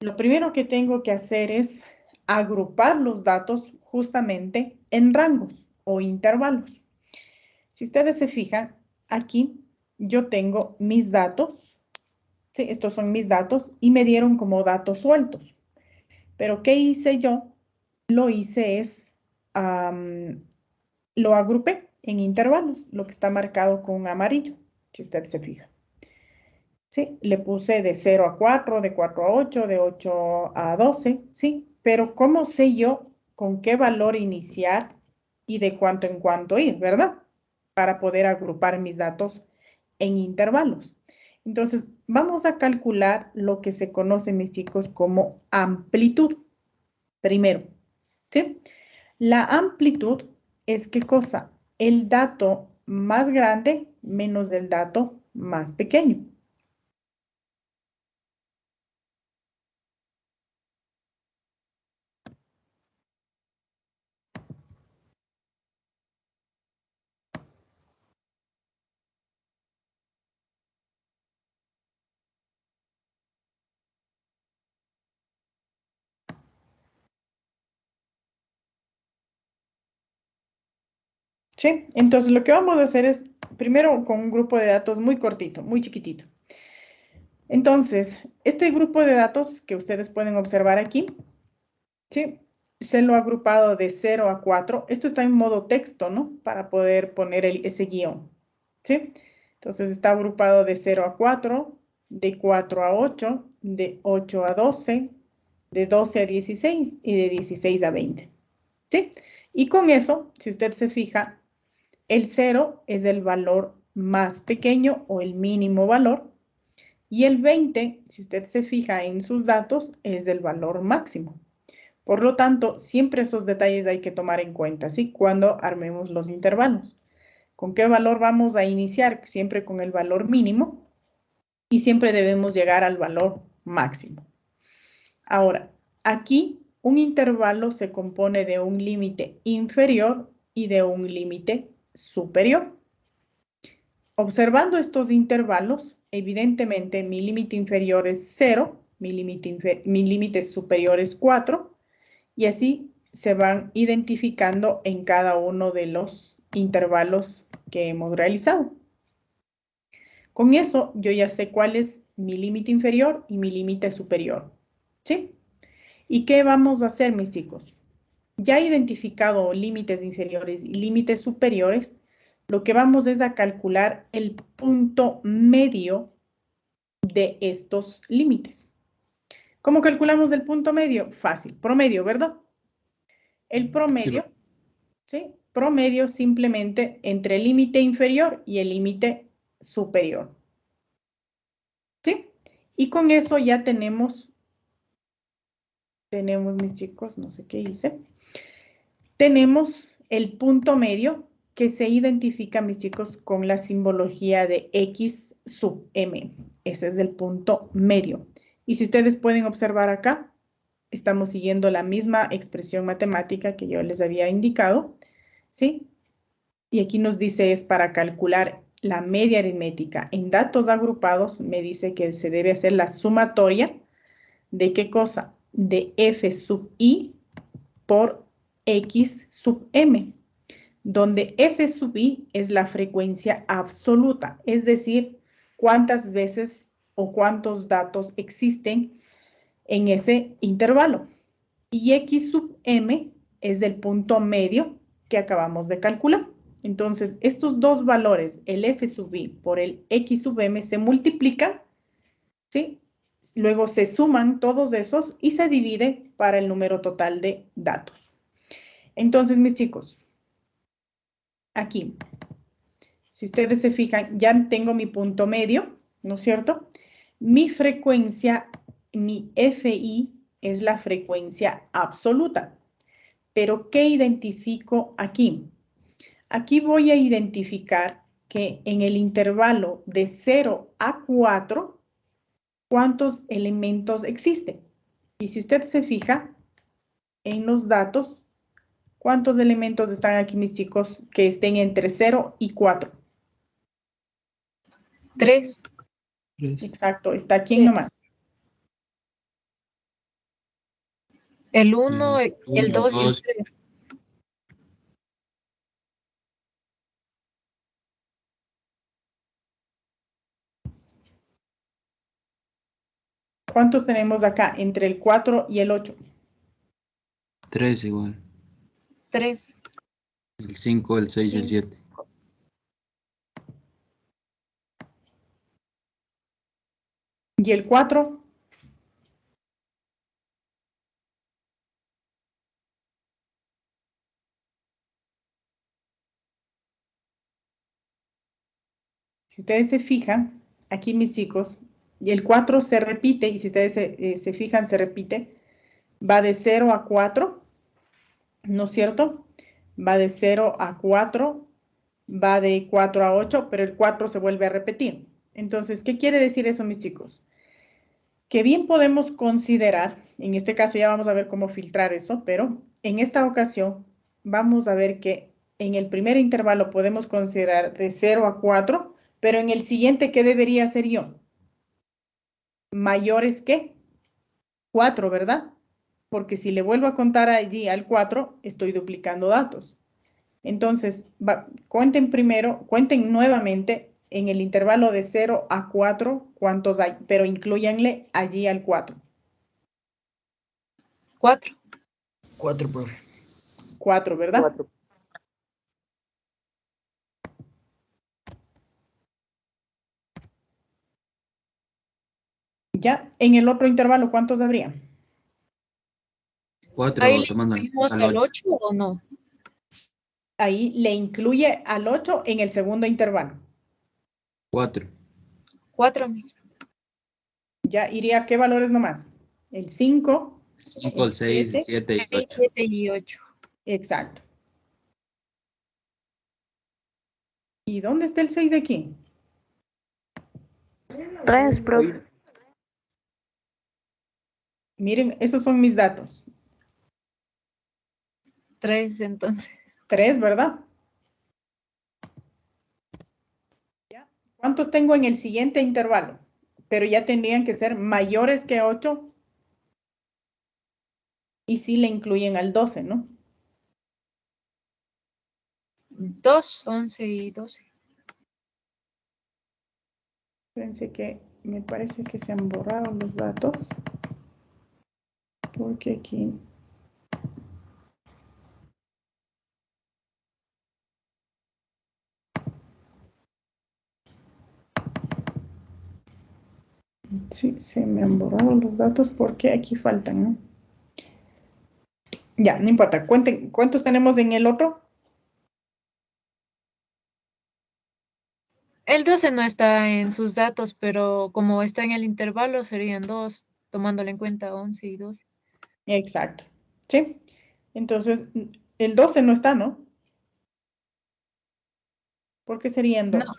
lo primero que tengo que hacer es agrupar los datos justamente en rangos o intervalos. Si ustedes se fijan, aquí yo tengo mis datos, ¿sí? Estos son mis datos y me dieron como datos sueltos. Pero ¿qué hice yo? Lo hice es, lo agrupé en intervalos, lo que está marcado con amarillo, si usted se fija. ¿Sí? Le puse de 0 a 4, de 4 a 8, de 8 a 12, ¿sí? Pero ¿cómo sé yo con qué valor iniciar y de cuánto en cuánto ir, verdad? Para poder agrupar mis datos en intervalos. Entonces, vamos a calcular lo que se conoce, mis chicos, como amplitud. Primero, ¿sí? La amplitud es ¿qué cosa? El dato más grande menos el dato más pequeño. ¿Sí? Entonces, lo que vamos a hacer es, primero con un grupo de datos muy cortito, muy chiquitito. Entonces, este grupo de datos que ustedes pueden observar aquí, ¿sí? Se lo ha agrupado de 0 a 4. Esto está en modo texto, ¿no? Para poder poner ese guión, ¿sí? Entonces, está agrupado de 0 a 4, de 4 a 8, de 8 a 12, de 12 a 16 y de 16 a 20, ¿sí? Y con eso, si usted se fija, el 0 es el valor más pequeño o el mínimo valor. Y el 20, si usted se fija en sus datos, es el valor máximo. Por lo tanto, siempre esos detalles hay que tomar en cuenta, ¿sí? Cuando armemos los intervalos. ¿Con qué valor vamos a iniciar? Siempre con el valor mínimo y siempre debemos llegar al valor máximo. Ahora, aquí un intervalo se compone de un límite inferior y de un límite superior. Observando estos intervalos, evidentemente mi límite inferior es 0, mi límite superior es 4, y así se van identificando en cada uno de los intervalos que hemos realizado. Con eso yo ya sé cuál es mi límite inferior y mi límite superior, ¿sí? ¿Y qué vamos a hacer, mis chicos? Ya identificado límites inferiores y límites superiores, lo que vamos es a calcular el punto medio de estos límites. ¿Cómo calculamos el punto medio? Fácil, promedio, ¿verdad? El promedio, ¿sí? Promedio simplemente entre el límite inferior y el límite superior. ¿Sí? Y con eso ya tenemos, mis chicos, no sé qué hice. Tenemos el punto medio que se identifica, mis chicos, con la simbología de X sub M. Ese es el punto medio. Y si ustedes pueden observar acá, estamos siguiendo la misma expresión matemática que yo les había indicado, ¿sí? Y aquí nos dice es para calcular la media aritmética en datos agrupados, me dice que se debe hacer la sumatoria de ¿qué cosa? De F sub I por X sub M, donde F sub I es la frecuencia absoluta, es decir, cuántas veces o cuántos datos existen en ese intervalo. Y X sub M es el punto medio que acabamos de calcular. Entonces, estos dos valores, el F sub I por el X sub M, se multiplican, ¿sí? Luego se suman todos esos y se divide para el número total de datos. Entonces, mis chicos, aquí, si ustedes se fijan, ya tengo mi punto medio, ¿no es cierto? Mi frecuencia, mi FI, es la frecuencia absoluta. Pero, ¿qué identifico aquí? Aquí voy a identificar que en el intervalo de 0 a 4, ¿cuántos elementos existen? Y si usted se fija en los datos, ¿cuántos elementos están aquí, mis chicos, que estén entre 0 y 4? 3. Exacto, está aquí nomás. El 1, el 2 y el 3. ¿Cuántos tenemos acá entre el 4 y el 8? 3 igual. 3. El 5, el 6 y el 7. ¿Y el 4? Si ustedes se fijan, aquí mis chicos, y el 4 se repite, y si ustedes se fijan, se repite, va de 0 a 4, ¿no es cierto? Va de 0 a 4, va de 4 a 8, pero el 4 se vuelve a repetir. Entonces, ¿qué quiere decir eso, mis chicos? Que bien podemos considerar, en este caso ya vamos a ver cómo filtrar eso, pero en esta ocasión vamos a ver que en el primer intervalo podemos considerar de 0 a 4, pero en el siguiente, ¿qué debería hacer yo? Mayores que 4, ¿verdad? Porque si le vuelvo a contar allí al 4, estoy duplicando datos. Entonces, cuenten nuevamente en el intervalo de 0 a 4 cuántos hay, pero incluyanle allí al 4. 4. 4, profe. 4, ¿verdad? 4. Ya, en el otro intervalo, ¿cuántos habría? 4 ¿Ahí le tomando incluimos al al 8. 8 o no? Ahí le incluye al 8 en el segundo intervalo. 4. 4 mismo. Ya iría, ¿qué valores nomás? El 5, 5, el 6, el 7 y el 8. 7 y 8. Exacto. ¿Y dónde está el 6 de aquí? 3, profe. Miren, esos son mis datos. 3 entonces. 3, ¿verdad? ¿Ya? ¿Cuántos tengo en el siguiente intervalo? Pero ya tendrían que ser mayores que 8. Y sí le incluyen al 12, ¿no? 2, 11 y 12. Fíjense que me parece que se han borrado los datos. Porque aquí... Sí, se me han borrado los datos porque aquí faltan, ¿no? Ya, no importa. Cuenten, ¿cuántos tenemos en el otro? El 12 no está en sus datos, pero como está en el intervalo, serían 2, tomándole en cuenta 11 y 12. Exacto. ¿Sí? Entonces, el 12 no está, ¿no? ¿Por qué serían 2? No.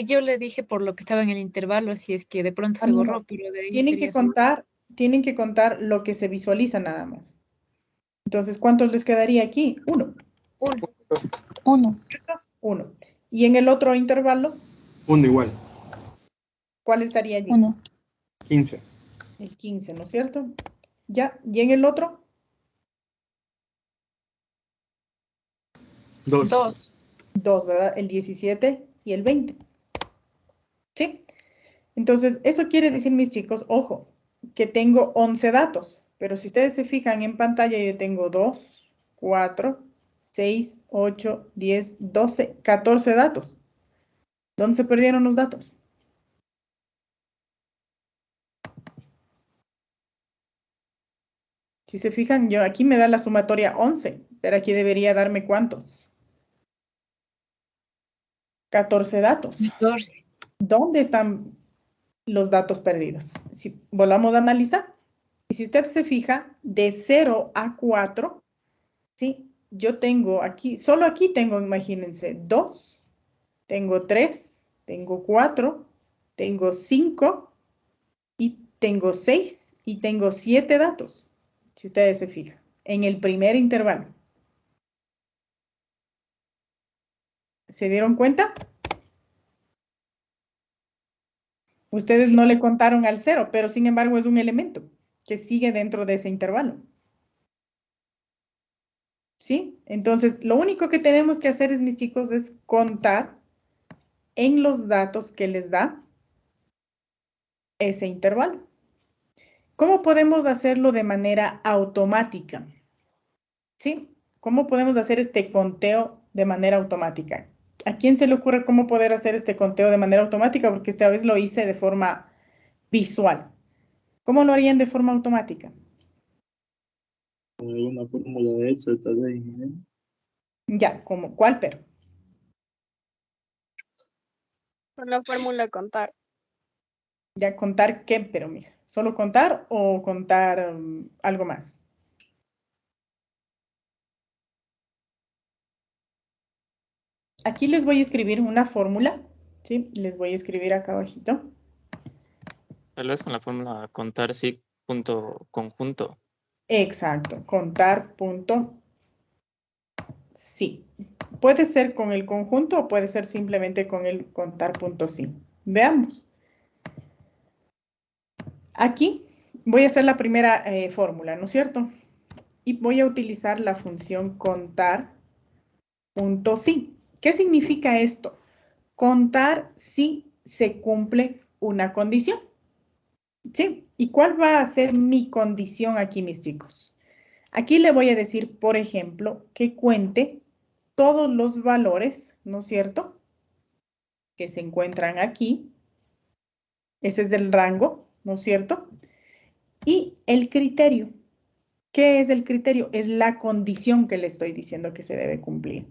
Yo le dije por lo que estaba en el intervalo, si es que de pronto se no. borró, pero de ahí Tienen que contar lo que se visualiza nada más. Entonces, ¿cuántos les quedaría aquí? 1. 1. 1. ¿Y en el otro intervalo? 1 igual. ¿Cuál estaría allí? 1. 15. El 15, ¿no es cierto? Ya. ¿Y en el otro? 2. 2, ¿verdad? El 17 y el 20. ¿Sí? Entonces, eso quiere decir, mis chicos, ojo, que tengo 11 datos. Pero si ustedes se fijan en pantalla, yo tengo 2, 4, 6, 8, 10, 12, 14 datos. ¿Dónde se perdieron los datos? Si se fijan, yo aquí me da la sumatoria 11, pero aquí debería darme ¿cuántos? 14 datos. 14. ¿Dónde están los datos perdidos? Si volvamos a analizar, y si usted se fija, de 0 a 4, ¿sí? Yo tengo aquí, solo aquí tengo, imagínense, 2, tengo 3, tengo 4, tengo 5, y tengo 6, y tengo 7 datos, si ustedes se fijan, en el primer intervalo. ¿Se dieron cuenta? Ustedes no le contaron al 0, pero sin embargo es un elemento que sigue dentro de ese intervalo. ¿Sí? Entonces, lo único que tenemos que hacer, mis chicos, es contar en los datos que les da ese intervalo. ¿Cómo podemos hacerlo de manera automática? ¿Sí? ¿Cómo podemos hacer este conteo de manera automática? ¿A quién se le ocurre cómo poder hacer este conteo de manera automática? Porque esta vez lo hice de forma visual. ¿Cómo lo harían de forma automática? Una fórmula de Excel, tal vez. Ya, ¿cómo? ¿Cuál, pero? Con la fórmula contar. Ya, ¿contar qué, pero, mija? ¿Solo contar o contar algo más? Aquí les voy a escribir una fórmula, ¿sí? Les voy a escribir acá abajito. Tal vez con la fórmula contar sí punto conjunto. Exacto, contar punto sí. Puede ser con el conjunto o puede ser simplemente con el contar punto sí. Veamos. Aquí voy a hacer la primera fórmula, ¿no es cierto? Y voy a utilizar la función contar punto sí. ¿Qué significa esto? Contar si se cumple una condición. ¿Sí? ¿Y cuál va a ser mi condición aquí, mis chicos? Aquí le voy a decir, por ejemplo, que cuente todos los valores, ¿no es cierto?, que se encuentran aquí. Ese es el rango, ¿no es cierto? Y el criterio. ¿Qué es el criterio? Es la condición que le estoy diciendo que se debe cumplir.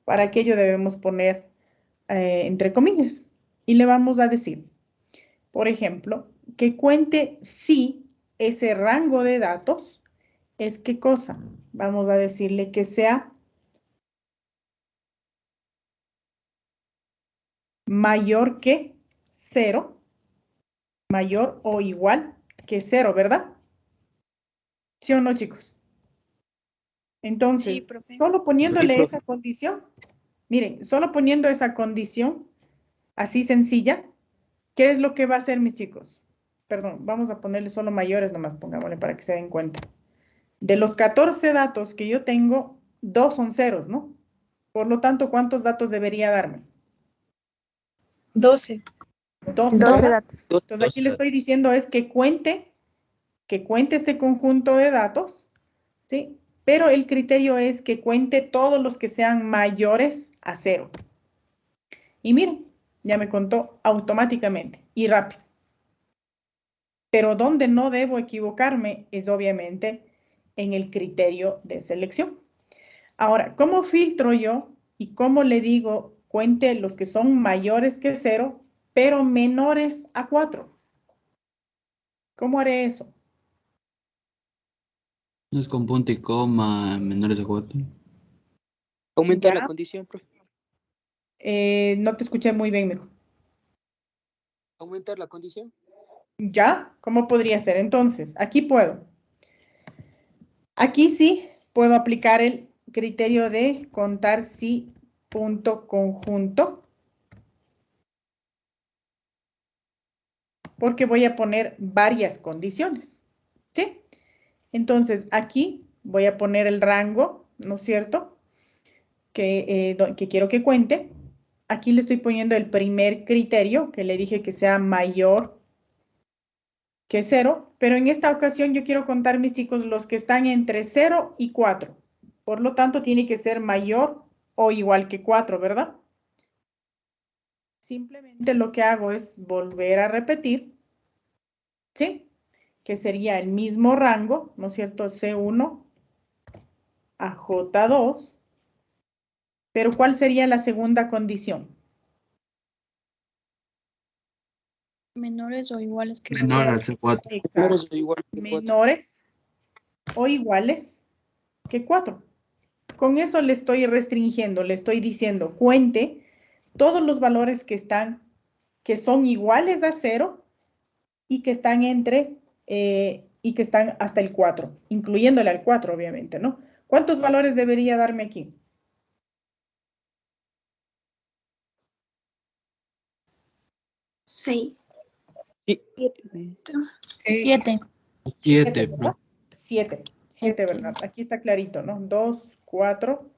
Para aquello debemos poner entre comillas. Y le vamos a decir, por ejemplo, que cuente si ese rango de datos es ¿qué cosa? Vamos a decirle que sea mayor que 0, mayor o igual que 0, ¿verdad? ¿Sí o no, chicos? Entonces, Sí, profe. solo poniéndole esa condición, miren, solo poniendo esa condición así sencilla, ¿qué es lo que va a hacer, mis chicos? Perdón, vamos a ponerle solo mayores nomás, pongámosle para que se den cuenta. De los 14 datos que yo tengo, 2 son ceros, ¿no? Por lo tanto, ¿cuántos datos debería darme? 12. 12 12 ¿verdad? datos. Entonces aquí le estoy diciendo es que cuente este conjunto de datos, ¿sí? Pero el criterio es que cuente todos los que sean mayores a 0. Y miren, ya me contó automáticamente y rápido. Pero donde no debo equivocarme es obviamente en el criterio de selección. Ahora, ¿cómo filtro yo y cómo le digo cuente los que son mayores que 0, pero menores a 4? ¿Cómo haré eso? No es con punto y coma menores de 4. Aumentar la ¿Ya? condición, profe. No te escuché muy bien, mijo. Aumentar la condición. ¿Ya? ¿Cómo podría ser? Entonces, aquí puedo. Aquí sí puedo aplicar el criterio de contar si punto conjunto, porque voy a poner varias condiciones, ¿sí? Entonces, aquí voy a poner el rango, ¿no es cierto?, que quiero que cuente. aquí le estoy poniendo el primer criterio, que le dije que sea mayor que 0, pero en esta ocasión yo quiero contar, mis chicos, los que están entre 0 y 4. Por lo tanto, tiene que ser mayor o igual que 4, ¿verdad? Simplemente lo que hago es volver a repetir, ¿sí? Que sería el mismo rango, ¿no es cierto? C1 a J2. Pero ¿cuál sería la segunda condición? Menores o iguales que Menor al C4. Exacto. Menores o igual que 4. Menores o iguales que 4. Con eso le estoy restringiendo, le estoy diciendo, cuente todos los valores que son iguales a 0 y que están y que están hasta el 4, incluyéndole al 4, obviamente, ¿no? ¿Cuántos valores debería darme aquí? Seis. Sí. 7. 7. ¿Verdad? 7, ¿verdad? Aquí está clarito, ¿no? 2, 4,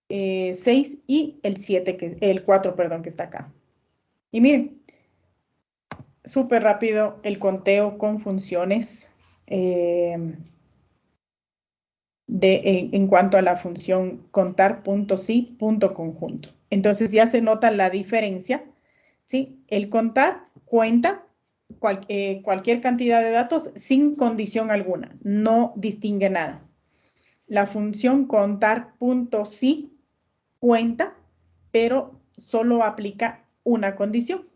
6 y el 4, perdón, que está acá. Y miren, súper rápido el conteo con funciones en cuanto a la función contar punto sí, punto conjunto. Entonces ya se nota la diferencia, ¿sí? El contar cuenta cualquier cantidad de datos sin condición alguna, no distingue nada. La función contar punto sí cuenta, pero solo aplica una condición.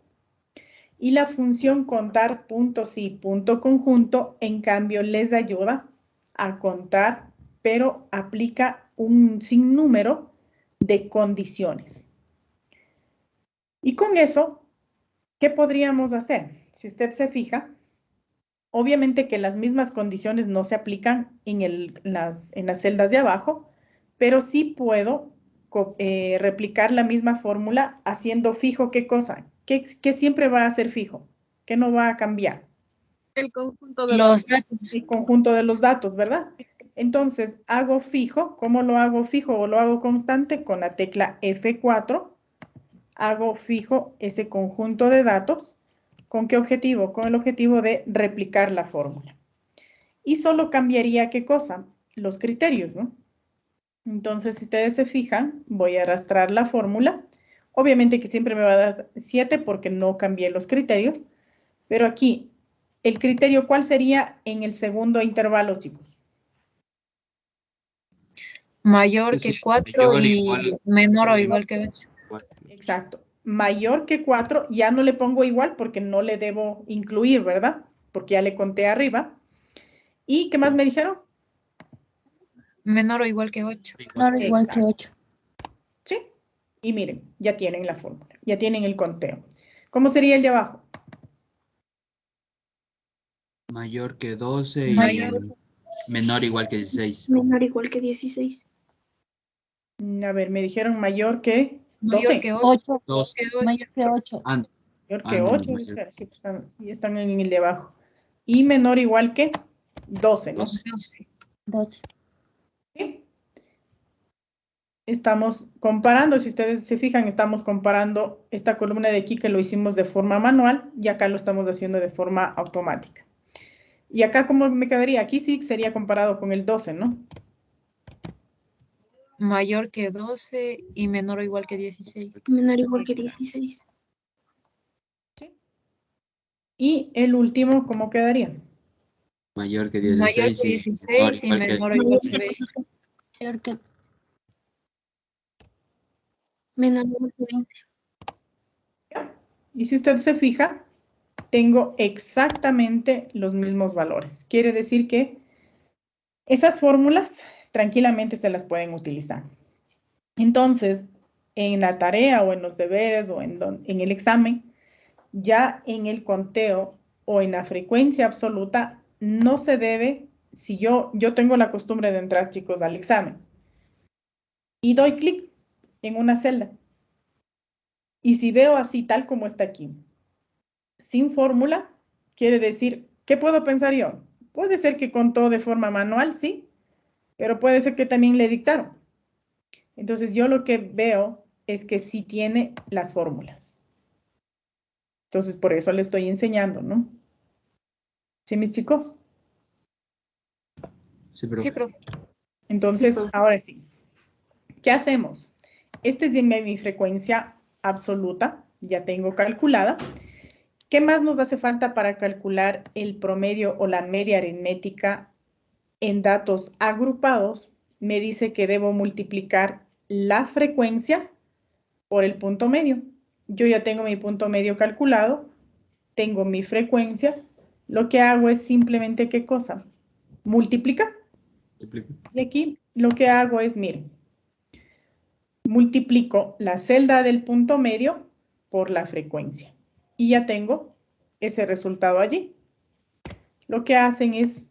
Y la función contar punto sí, punto conjunto, en cambio, les ayuda a contar, pero aplica un sinnúmero de condiciones. Y con eso, ¿qué podríamos hacer? Si usted se fija, obviamente que las mismas condiciones no se aplican en las celdas de abajo, pero sí puedo replicar la misma fórmula haciendo fijo, ¿qué cosa? ¿Qué siempre va a ser fijo? ¿Qué no va a cambiar? El conjunto de Los datos. El conjunto de los datos, ¿verdad? Entonces, hago fijo. ¿Cómo lo hago fijo o lo hago constante? Con la tecla F4. Hago fijo ese conjunto de datos. ¿Con qué objetivo? Con el objetivo de replicar la fórmula. Y solo cambiaría, ¿qué cosa? Los criterios, ¿no? Entonces, si ustedes se fijan, voy a arrastrar la fórmula. Obviamente que siempre me va a dar 7 porque no cambié los criterios. Pero aquí, ¿el criterio cuál sería en el segundo intervalo, chicos? Mayor que 4 y menor o igual que 8. Exacto. Mayor que 4, ya no le pongo igual porque no le debo incluir, ¿verdad? Porque ya le conté arriba. ¿Y qué más me dijeron? Menor o igual que 8. Menor o igual que 8. Sí. Y miren, ya tienen la fórmula, ya tienen el conteo. ¿Cómo sería el de abajo? Mayor que 12 y menor igual que 16. Menor o igual que 16. A ver, me dijeron mayor que 12. Mayor que 8. 12. Mayor que 8. Mayor que 8, sí, y están en el de abajo. Y menor igual que 12, ¿no? 12. ¿Sí? Estamos comparando, si ustedes se fijan, estamos comparando esta columna de aquí que lo hicimos de forma manual y acá lo estamos haciendo de forma automática. Y acá, ¿cómo me quedaría? Aquí sí sería comparado con el 12, ¿no? Mayor que 12 y menor o igual que 16. Menor o igual que 16. Y el último, ¿cómo quedaría? Mayor que 16, mayor que 16 y menor o igual que 20. Mayor que menor o igual que 20. Y si usted se fija, tengo exactamente los mismos valores. Quiere decir que esas fórmulas tranquilamente se las pueden utilizar. Entonces, en la tarea o en los deberes o en el examen, ya en el conteo o en la frecuencia absoluta, no se debe, si yo tengo la costumbre de entrar, chicos, al examen y doy clic en una celda. Y si veo así, tal como está aquí, sin fórmula, quiere decir, ¿qué puedo pensar yo? Puede ser que contó de forma manual, sí, pero puede ser que también le dictaron. Entonces, yo lo que veo es que sí tiene las fórmulas. Entonces, por eso le estoy enseñando, ¿no? ¿Sí, mis chicos? Sí, profe. Sí, profe. Entonces, ahora sí. ¿Qué hacemos? Esta es mi frecuencia absoluta, ya tengo calculada. ¿Qué más nos hace falta para calcular el promedio o la media aritmética en datos agrupados? Me dice que debo multiplicar la frecuencia por el punto medio. Yo ya tengo mi punto medio calculado, tengo mi frecuencia. Lo que hago es simplemente, ¿qué cosa? Multiplicar. Y aquí lo que hago es, miren, multiplico la celda del punto medio por la frecuencia. Y ya tengo ese resultado allí. Lo que hacen es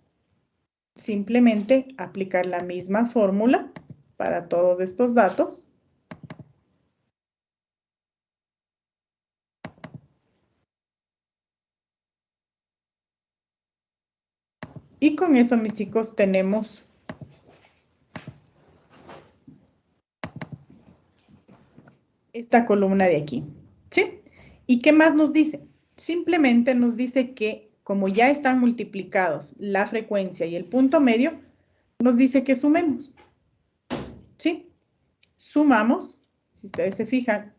simplemente aplicar la misma fórmula para todos estos datos. Y con eso, mis chicos, tenemos esta columna de aquí, ¿sí? ¿Y qué más nos dice? Simplemente nos dice que como ya están multiplicados la frecuencia y el punto medio, nos dice que sumemos, ¿sí? Sumamos, si ustedes se fijan,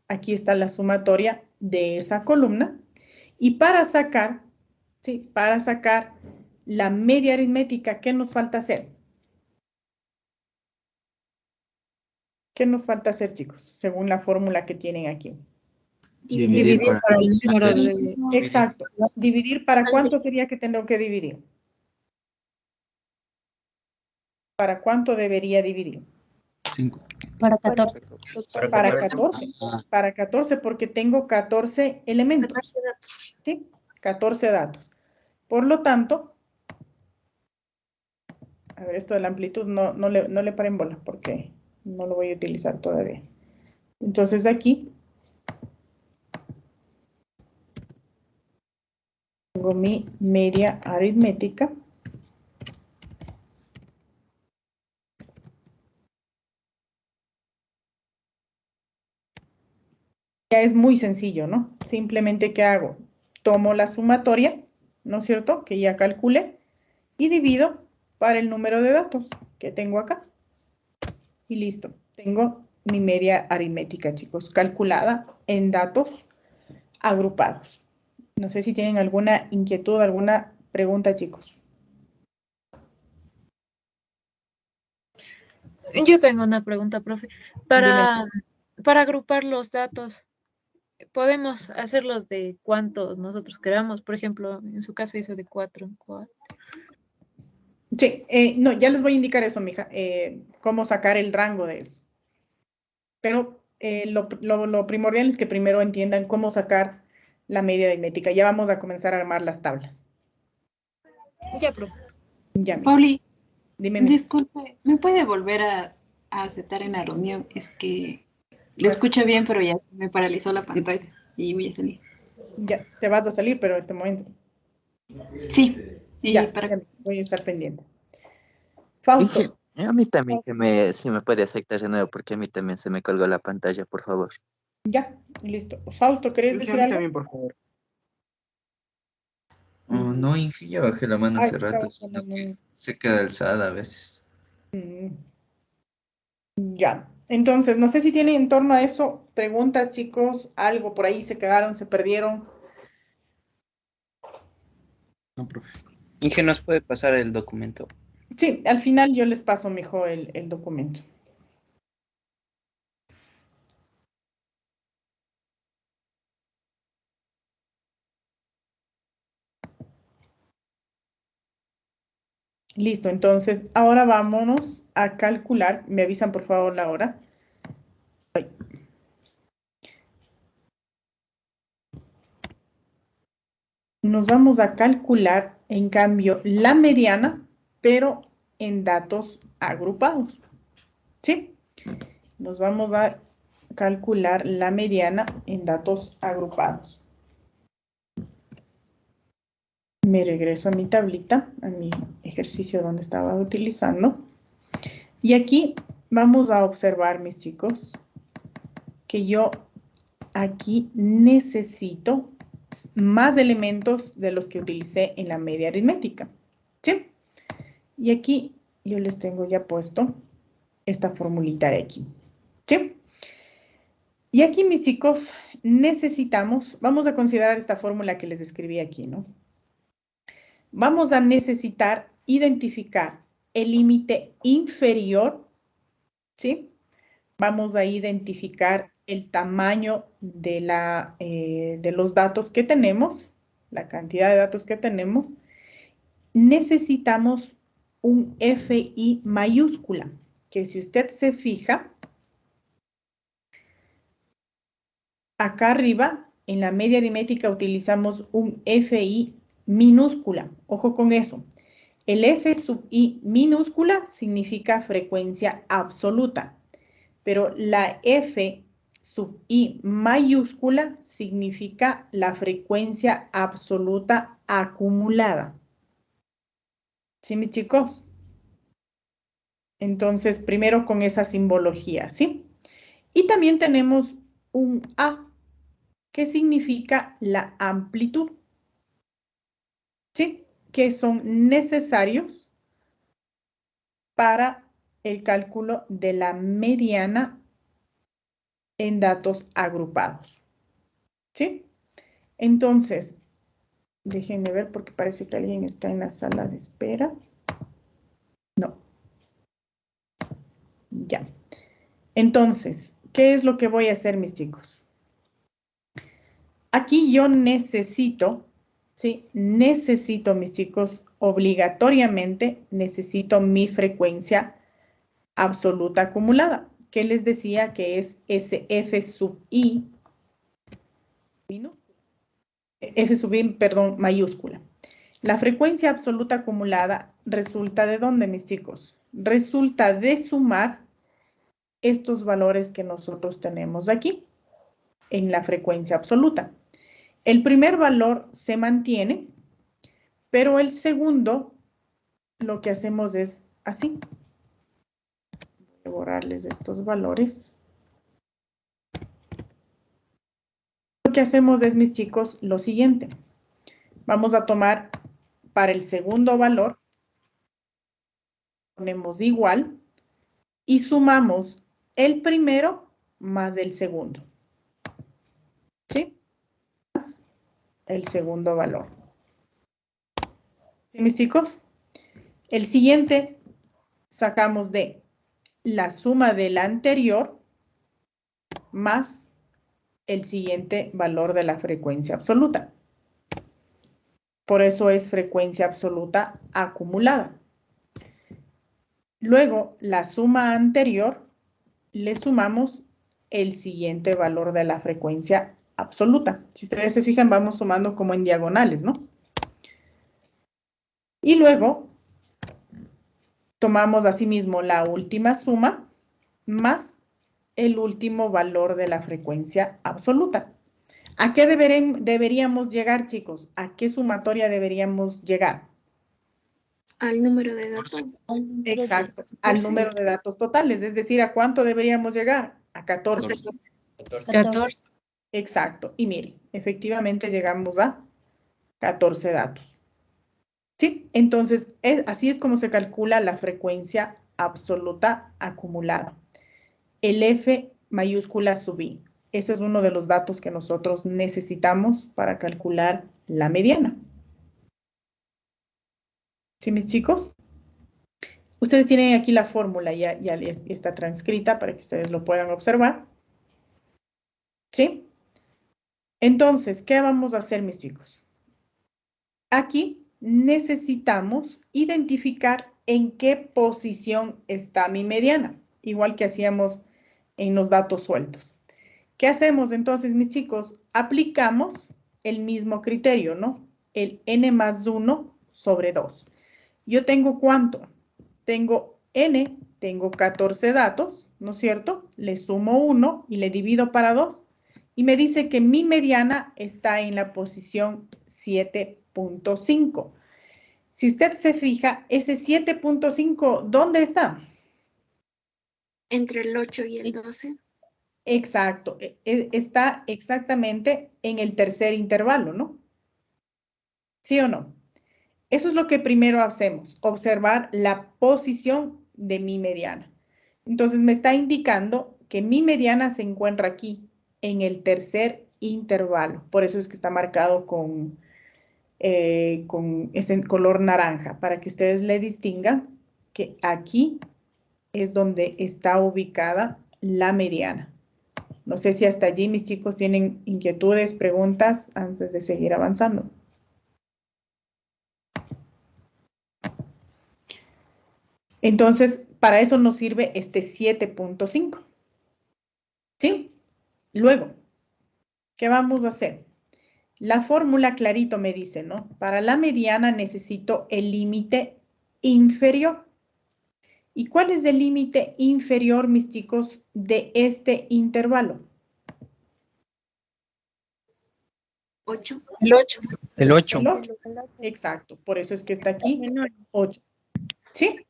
aquí está la sumatoria de esa columna. Y para sacar, ¿sí? Para sacar la media aritmética, ¿qué nos falta hacer? ¿Qué nos falta hacer, chicos? Según la fórmula que tienen aquí. Dividir para el número de... Exacto. Dividir, ¿para cuánto sería que tengo que dividir? ¿Para cuánto debería dividir? 5. Para 14. Para 14. Para 14 porque tengo 14 elementos. 14 datos. ¿Sí? 14 datos. Por lo tanto, a ver, esto de la amplitud no le paren bola porque no lo voy a utilizar todavía. Entonces aquí tengo mi media aritmética. Ya es muy sencillo, ¿no? Simplemente, ¿qué hago? Tomo la sumatoria, ¿no es cierto? Que ya calculé y divido para el número de datos que tengo acá. Y listo. Tengo mi media aritmética, chicos, calculada en datos agrupados. No sé si tienen alguna inquietud, alguna pregunta, chicos. Yo tengo una pregunta, profe. Para agrupar los datos, ¿podemos hacerlos de cuántos nosotros queramos? Por ejemplo, en su caso hizo de 4 en 4. Sí, no, ya les voy a indicar eso, mija, cómo sacar el rango de eso. Pero lo primordial es que primero entiendan cómo sacar la media aritmética. Ya vamos a comenzar a armar las tablas. Ya, profe. Ya, mija. Pauli, Dime. disculpe, ¿me puede volver a aceptar en la reunión? Es que le escucho bien, pero ya me paralizó la pantalla y voy a salir. Ya, te vas a salir, pero en este momento. Sí. Ya, ya voy a estar pendiente. Fausto. A mí también si me puede aceptar de nuevo, porque a mí también se me colgó la pantalla, por favor. Ya, listo. Fausto, ¿querés decir algo? También, por favor. Oh, no, Inge, ya bajé la mano hace está rato, bajando sino que se queda alzada a veces. Ya, entonces, no sé si tienen en torno a eso preguntas, chicos, algo por ahí se quedaron, se perdieron. No, profe. Inge, ¿nos puede pasar el documento? Sí, al final yo les paso, mijo, el documento. Listo, entonces, ahora vámonos a calcular. Me avisan, por favor, la hora. Ay. Nos vamos a calcular, en cambio, la mediana, pero en datos agrupados. ¿Sí? Nos vamos a calcular la mediana en datos agrupados. Me regreso a mi tablita, a mi ejercicio donde estaba utilizando. Y aquí vamos a observar, mis chicos, que yo aquí necesito más elementos de los que utilicé en la media aritmética. ¿Sí? Y aquí yo les tengo ya puesto esta formulita de aquí. ¿Sí? Y aquí, mis chicos, necesitamos, vamos a considerar esta fórmula que les escribí aquí, ¿no? Vamos a necesitar identificar el límite inferior, ¿sí? Vamos a identificar el tamaño de, de los datos que tenemos, la cantidad de datos que tenemos. Necesitamos un FI mayúscula, que si usted se fija, acá arriba, en la media aritmética utilizamos un FI minúscula. Ojo con eso. El F sub I minúscula significa frecuencia absoluta, pero la F sub I mayúscula significa la frecuencia absoluta acumulada. ¿Sí, mis chicos? Entonces, primero con esa simbología, ¿sí? Y también tenemos un A, que significa la amplitud, ¿sí? Que son necesarios para el cálculo de la mediana en datos agrupados, ¿sí? Entonces, déjenme ver porque parece que alguien está en la sala de espera. No. Ya. Entonces, ¿qué es lo que voy a hacer, mis chicos? Aquí yo necesito, ¿sí? Necesito, mis chicos, obligatoriamente necesito mi frecuencia absoluta acumulada, que les decía que es SF sub I, F sub I, perdón, mayúscula. La frecuencia absoluta acumulada resulta ¿de dónde, mis chicos? Resulta de sumar estos valores que nosotros tenemos aquí en la frecuencia absoluta. El primer valor se mantiene, pero el segundo lo que hacemos es así. Voy a borrarles estos valores. Lo que hacemos es, mis chicos, lo siguiente. Vamos a tomar para el segundo valor, ponemos igual y sumamos el primero más el segundo. ¿Sí? Más el segundo valor. ¿Sí, mis chicos? El siguiente sacamos de la suma del anterior más el siguiente valor de la frecuencia absoluta. Por eso es frecuencia absoluta acumulada. Luego, la suma anterior, le sumamos el siguiente valor de la frecuencia absoluta. Si ustedes se fijan, vamos sumando como en diagonales, ¿no? Y luego, tomamos asimismo la última suma más el último valor de la frecuencia absoluta. ¿A qué deberíamos llegar, chicos? ¿A qué sumatoria deberíamos llegar? Al número de datos. Exacto, al número de datos totales. Es decir, ¿a cuánto deberíamos llegar? A 14. 14. Exacto. Y mire, efectivamente llegamos a 14 datos. ¿Sí? Entonces, así es como se calcula la frecuencia absoluta acumulada. El F mayúscula sub I. Ese es uno de los datos que nosotros necesitamos para calcular la mediana. ¿Sí, mis chicos? Ustedes tienen aquí la fórmula, ya está transcrita para que ustedes lo puedan observar. ¿Sí? Entonces, ¿qué vamos a hacer, mis chicos? Aquí necesitamos identificar en qué posición está mi mediana, igual que hacíamos en los datos sueltos. ¿Qué hacemos entonces, mis chicos? Aplicamos el mismo criterio, ¿no? El n más 1 sobre 2. Yo tengo ¿cuánto? Tengo n, tengo 14 datos, ¿no es cierto? Le sumo 1 y le divido para 2. Y me dice que mi mediana está en la posición 7.5. Si usted se fija, ese 7.5, ¿dónde está? Entre el 8 y el 12. Exacto, está exactamente en el tercer intervalo, ¿no? ¿Sí o no? Eso es lo que primero hacemos, observar la posición de mi mediana. Entonces me está indicando que mi mediana se encuentra aquí, en el tercer intervalo. Por eso es que está marcado con ese color naranja, para que ustedes le distingan que aquí es donde está ubicada la mediana. No sé si hasta allí mis chicos tienen inquietudes, preguntas antes de seguir avanzando. Entonces, para eso nos sirve este 7.5. ¿Sí? Luego, ¿qué vamos a hacer? La fórmula clarito me dice, ¿no? Para la mediana necesito el límite inferior. ¿Y cuál es el límite inferior, mis chicos, de este intervalo? 8. El 8. El 8. El 8. Exacto, por eso es que está aquí 8. ¿Sí?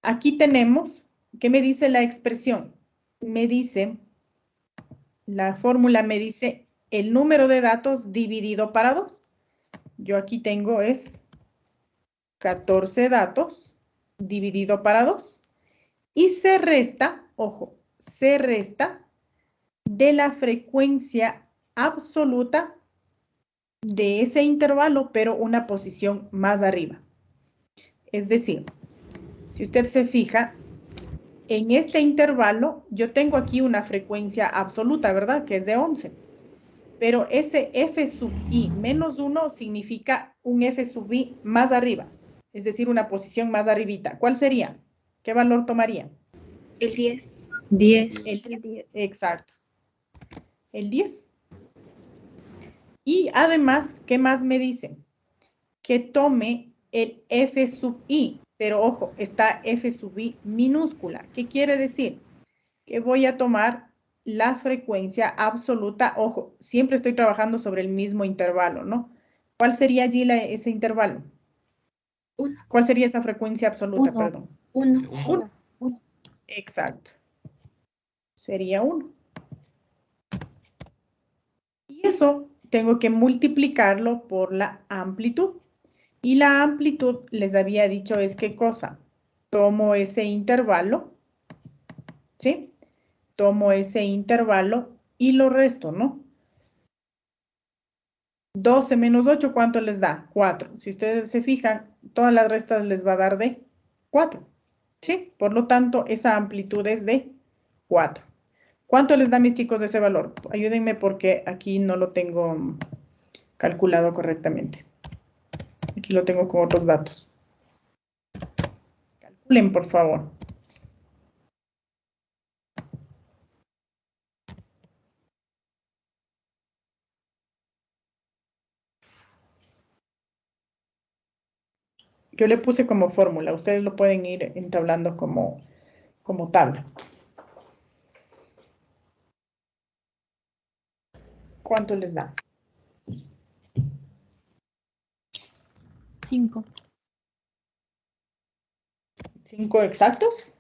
Aquí tenemos, ¿qué me dice la expresión? Me dice, la fórmula me dice el número de datos dividido para 2. Yo aquí tengo es 14 datos dividido para 2. Y se resta, ojo, se resta de la frecuencia absoluta de ese intervalo, pero una posición más arriba. Es decir, si usted se fija, en este intervalo yo tengo aquí una frecuencia absoluta, ¿verdad? Que es de 11. Pero ese f sub i menos 1 significa un f sub i más arriba. Es decir, una posición más arribita. ¿Cuál sería? ¿Qué valor tomaría? El 10. 10. El 10. Exacto. El 10. Y además, ¿qué más me dicen? Que tome el f sub i. Pero ojo, está f sub i minúscula. ¿Qué quiere decir? Que voy a tomar la frecuencia absoluta. Ojo, siempre estoy trabajando sobre el mismo intervalo, ¿no? ¿Cuál sería allí ese intervalo? 1. ¿Cuál sería esa frecuencia absoluta? 1. Perdón. 1. Exacto. Sería 1. Y eso tengo que multiplicarlo por la amplitud. Y la amplitud, les había dicho, es qué cosa. Tomo ese intervalo, ¿sí? Tomo ese intervalo y lo resto, ¿no? 12 menos 8, ¿cuánto les da? 4. Si ustedes se fijan, todas las restas les va a dar de 4. ¿Sí? Por lo tanto, esa amplitud es de 4. ¿Cuánto les da, mis chicos, ese valor? Ayúdenme porque aquí no lo tengo calculado correctamente. Aquí lo tengo con otros datos. Calculen, por favor. Yo le puse como fórmula. Ustedes lo pueden ir entablando como tabla. ¿Cuánto les da? 5. ¿5 exactos?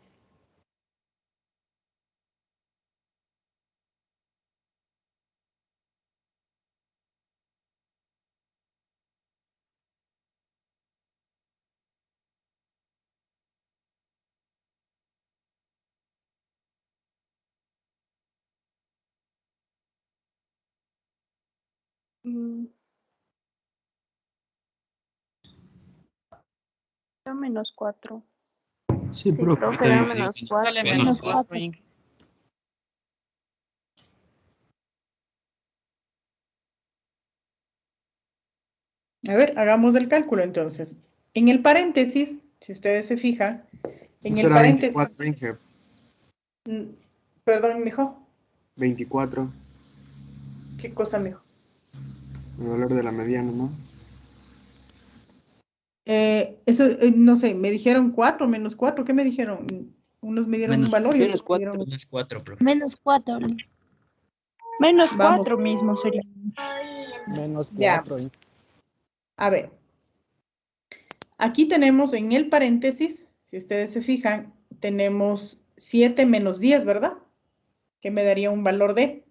Da menos 4. Sí, Sí, profe. profe, da menos 4. Sale menos 4. A ver, hagamos el cálculo entonces. En el paréntesis, si ustedes se fijan, en el paréntesis... 24, Inge. Perdón, mijo. 24. ¿Qué cosa, mijo? El valor de la mediana, ¿no? Eso, no sé, me dijeron 4, menos 4, ¿qué me dijeron? Unos me dieron un valor y menos otros me 4. dieron... Menos 4, profe. Menos 4. Menos Vamos. 4 mismo sería. Menos Ya. 4. A ver. Aquí tenemos en el paréntesis, si ustedes se fijan, tenemos 7 menos 10, ¿verdad? que me daría un valor de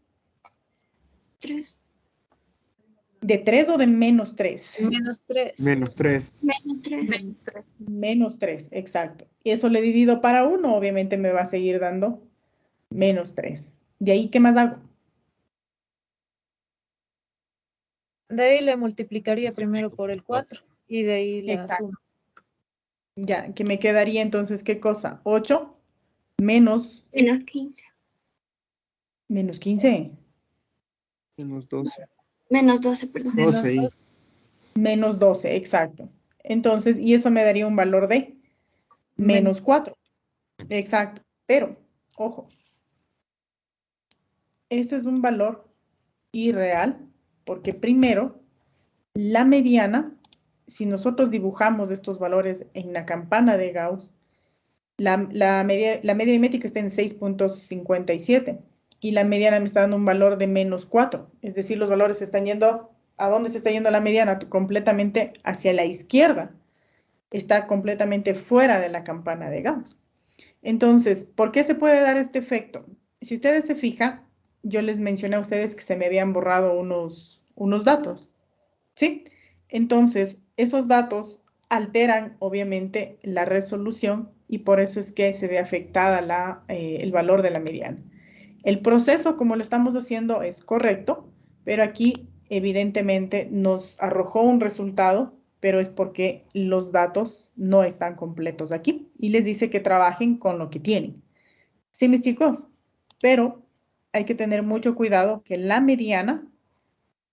3. ¿de 3 o de menos 3? Menos 3. Menos 3. Menos 3. Menos 3. Menos 3, exacto. Y eso le divido para 1, obviamente me va a seguir dando menos 3. De ahí, ¿qué más hago? De ahí le multiplicaría primero por el 4 y de ahí la Exacto. suma. Ya, que me quedaría entonces, ¿qué cosa? 8 menos Menos 15. menos 15. Menos 12. Menos 12, perdón. Menos 12. 12. Menos 12, exacto. Entonces, y eso me daría un valor de menos 4. Exacto. Pero, ojo, ese es un valor irreal, porque primero, la mediana, si nosotros dibujamos estos valores en la campana de Gauss, la media aritmética está en 6.57 y la mediana me está dando un valor de menos 4. Es decir, los valores se están yendo, ¿a dónde se está yendo la mediana? Completamente hacia la izquierda. Está completamente fuera de la campana de Gauss. Entonces, ¿por qué se puede dar este efecto? Si ustedes se fijan, yo les mencioné a ustedes que se me habían borrado unos datos, ¿sí? Entonces, esos datos alteran, obviamente, la resolución y por eso es que se ve afectada el valor de la mediana. El proceso, como lo estamos haciendo, es correcto, pero aquí, evidentemente, nos arrojó un resultado, pero es porque los datos no están completos aquí y les dice que trabajen con lo que tienen. Sí, mis chicos, pero hay que tener mucho cuidado que la mediana,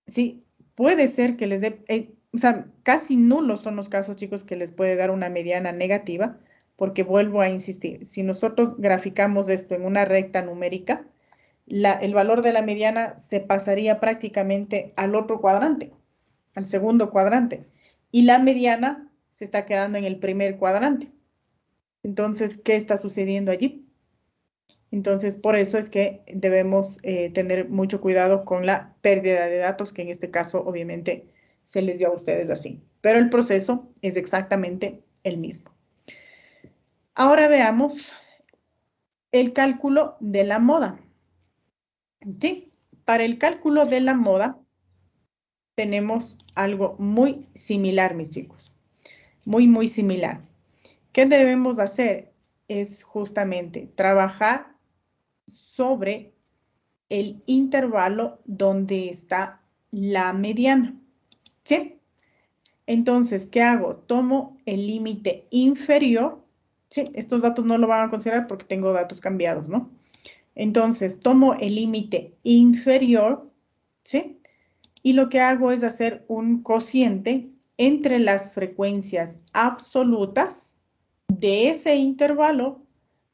sí, puede ser que les dé, o sea, casi nulos son los casos, chicos, que les puede dar una mediana negativa, porque vuelvo a insistir, si nosotros graficamos esto en una recta numérica, el valor de la mediana se pasaría prácticamente al otro cuadrante, al segundo cuadrante, y la mediana se está quedando en el primer cuadrante. Entonces, ¿qué está sucediendo allí? Entonces, por eso es que debemos tener mucho cuidado con la pérdida de datos, que en este caso, obviamente, se les dio a ustedes así. Pero el proceso es exactamente el mismo. Ahora veamos el cálculo de la moda. Sí, para el cálculo de la moda tenemos algo muy similar, mis chicos. Muy, muy similar. ¿Qué debemos hacer? Es justamente trabajar sobre el intervalo donde está la mediana. ¿Sí? Entonces, ¿qué hago? Tomo el límite inferior. Sí, estos datos no lo van a considerar porque tengo datos cambiados, ¿no? Entonces, tomo el límite inferior, ¿sí? Y lo que hago es hacer un cociente entre las frecuencias absolutas de ese intervalo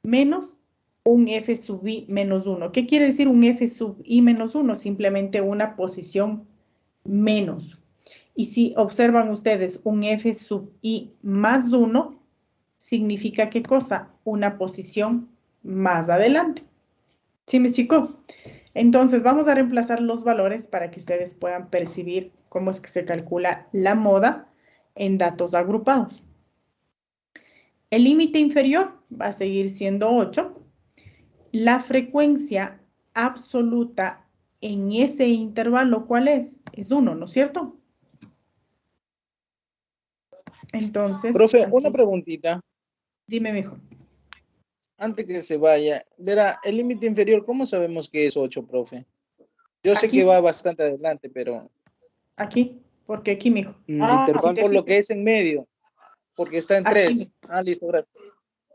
menos un f sub i menos 1. ¿Qué quiere decir un f sub i menos 1? Simplemente una posición menos. Y si observan ustedes un f sub i más 1, significa ¿qué cosa? Una posición más adelante. ¿Sí, mis chicos? Entonces, vamos a reemplazar los valores para que ustedes puedan percibir cómo es que se calcula la moda en datos agrupados. El límite inferior va a seguir siendo 8. La frecuencia absoluta en ese intervalo, ¿cuál es? Es 1, ¿no es cierto? Entonces... Profe, una preguntita. Dime, mijo. Antes que se vaya, verá, el límite inferior, ¿cómo sabemos que es 8, profe? Yo sé que va bastante adelante, pero... Aquí, porque aquí, mijo. Intervalo por lo que es en medio, porque está en 3. Listo, gracias.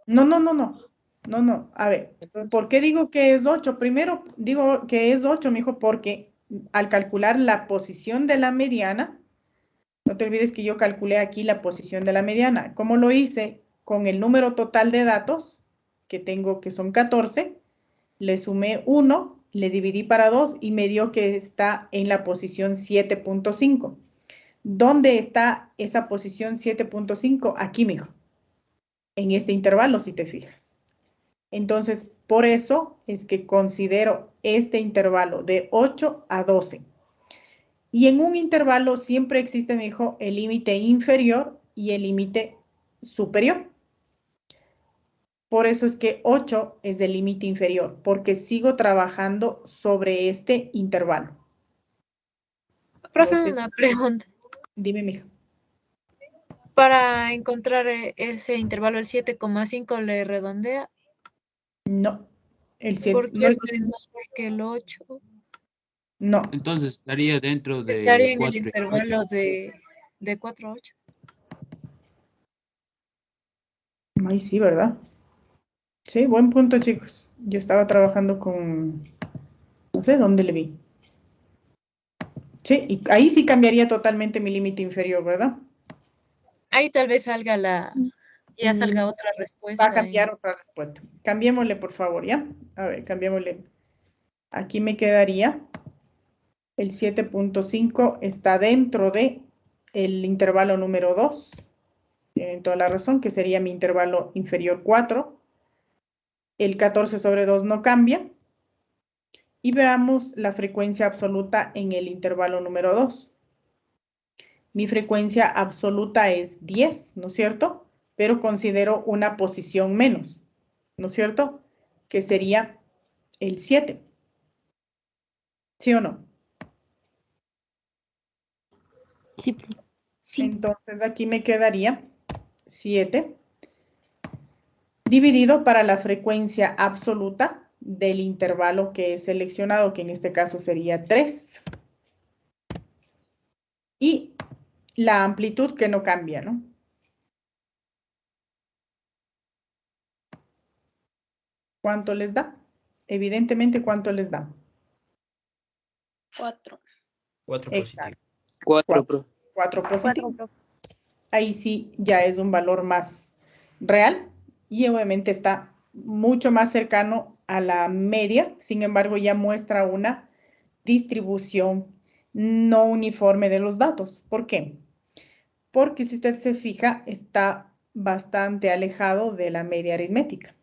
No. A ver, ¿por qué digo que es 8? Primero digo que es 8, mijo, porque al calcular la posición de la mediana, no te olvides que yo calculé aquí la posición de la mediana. ¿Cómo lo hice? Con el número total de datos que tengo, que son 14, le sumé 1, le dividí para 2 y me dio que está en la posición 7.5. ¿Dónde está esa posición 7.5? Aquí, mijo. En este intervalo, si te fijas. Entonces, por eso es que considero este intervalo de 8 a 12. Y en un intervalo siempre existe, mijo, el límite inferior y el límite superior. Por eso es que 8 es el límite inferior, porque sigo trabajando sobre este intervalo. Profe, Entonces, una pregunta. dime, mija. Para encontrar ese intervalo, el 7,5 le redondea. No, el 7. ¿Por qué es menor que el 8? No. Entonces estaría dentro de Estaría en el 4 y 8. intervalo de 4 a 8. Ay, sí, ¿verdad? Sí, buen punto, chicos. Yo estaba trabajando con... No sé dónde le vi. Sí, y ahí sí cambiaría totalmente mi límite inferior, ¿verdad? Ahí tal vez salga ya salga otra respuesta. Va a cambiar otra respuesta. Cambiémosle, por favor, ¿ya? A ver, cambiémosle. Aquí me quedaría el 7.5 está dentro de el intervalo número 2. Tienen toda la razón, que sería mi intervalo inferior 4. El 14 sobre 2 no cambia. Y veamos la frecuencia absoluta en el intervalo número 2. Mi frecuencia absoluta es 10, ¿no es cierto? Pero considero una posición menos, ¿no es cierto? Que sería el 7. ¿Sí o no? Sí. Entonces aquí me quedaría 7 dividido para la frecuencia absoluta del intervalo que he seleccionado, que en este caso sería 3. Y la amplitud que no cambia, ¿no? ¿Cuánto les da? Evidentemente, ¿cuánto les da? 4. 4 Exacto. positivo. 4 positivo. Ahí sí ya es un valor más real y obviamente está mucho más cercano a la media, sin embargo ya muestra una distribución no uniforme de los datos. ¿Por qué? Porque si usted se fija, está bastante alejado de la media aritmética.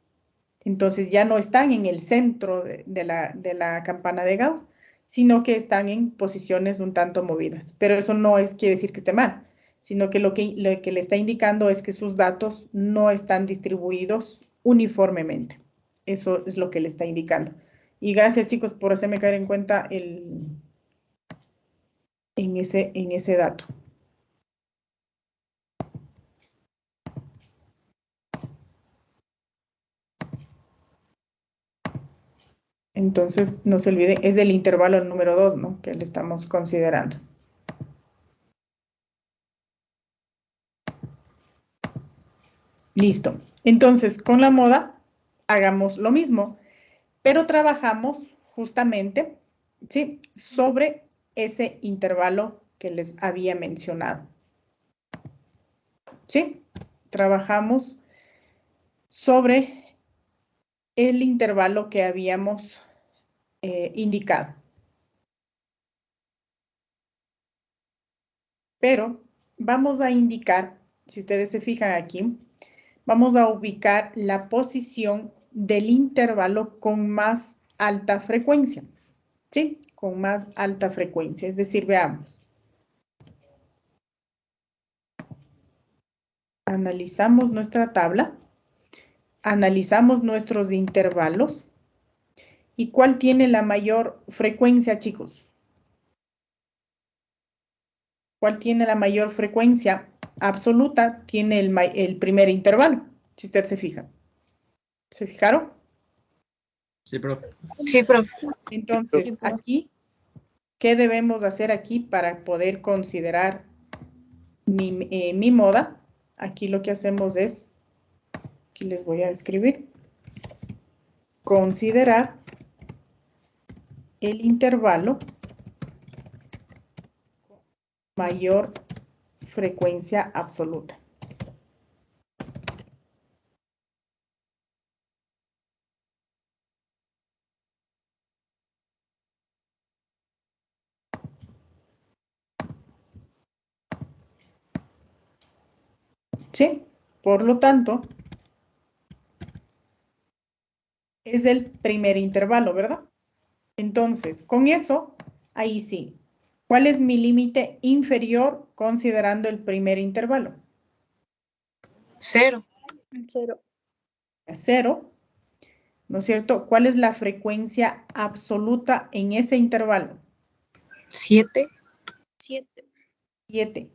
Entonces ya no están en el centro de la campana de Gauss, sino que están en posiciones un tanto movidas. Pero eso no quiere decir que esté mal, sino que lo que le está indicando es que sus datos no están distribuidos uniformemente. Eso es lo que le está indicando. Y gracias, chicos, por hacerme caer en cuenta en ese dato. Entonces, no se olvide, es del intervalo número 2, ¿no? Que le estamos considerando. Listo. Entonces, con la moda, hagamos lo mismo, pero trabajamos justamente, ¿sí? Sobre ese intervalo que les había mencionado. ¿Sí? Trabajamos sobre el intervalo que habíamos indicado. Pero vamos a indicar, si ustedes se fijan aquí, vamos a ubicar la posición del intervalo con más alta frecuencia. ¿Sí? Con más alta frecuencia. Es decir, veamos. Analizamos nuestra tabla. Analizamos nuestros intervalos. ¿Y cuál tiene la mayor frecuencia, chicos? ¿Cuál tiene la mayor frecuencia absoluta? Tiene el primer intervalo, si usted se fija. ¿Se fijaron? Sí, profe. Sí, profe. Entonces, aquí, ¿qué debemos hacer aquí para poder considerar mi moda? Aquí lo que hacemos es, aquí les voy a escribir, considerar el intervalo mayor frecuencia absoluta. ¿Sí? Por lo tanto, es el primer intervalo, ¿verdad? Entonces, con eso, ahí sí. ¿Cuál es mi límite inferior considerando el primer intervalo? 0. 0. 0, ¿no es cierto? ¿Cuál es la frecuencia absoluta en ese intervalo? 7. 7. 7.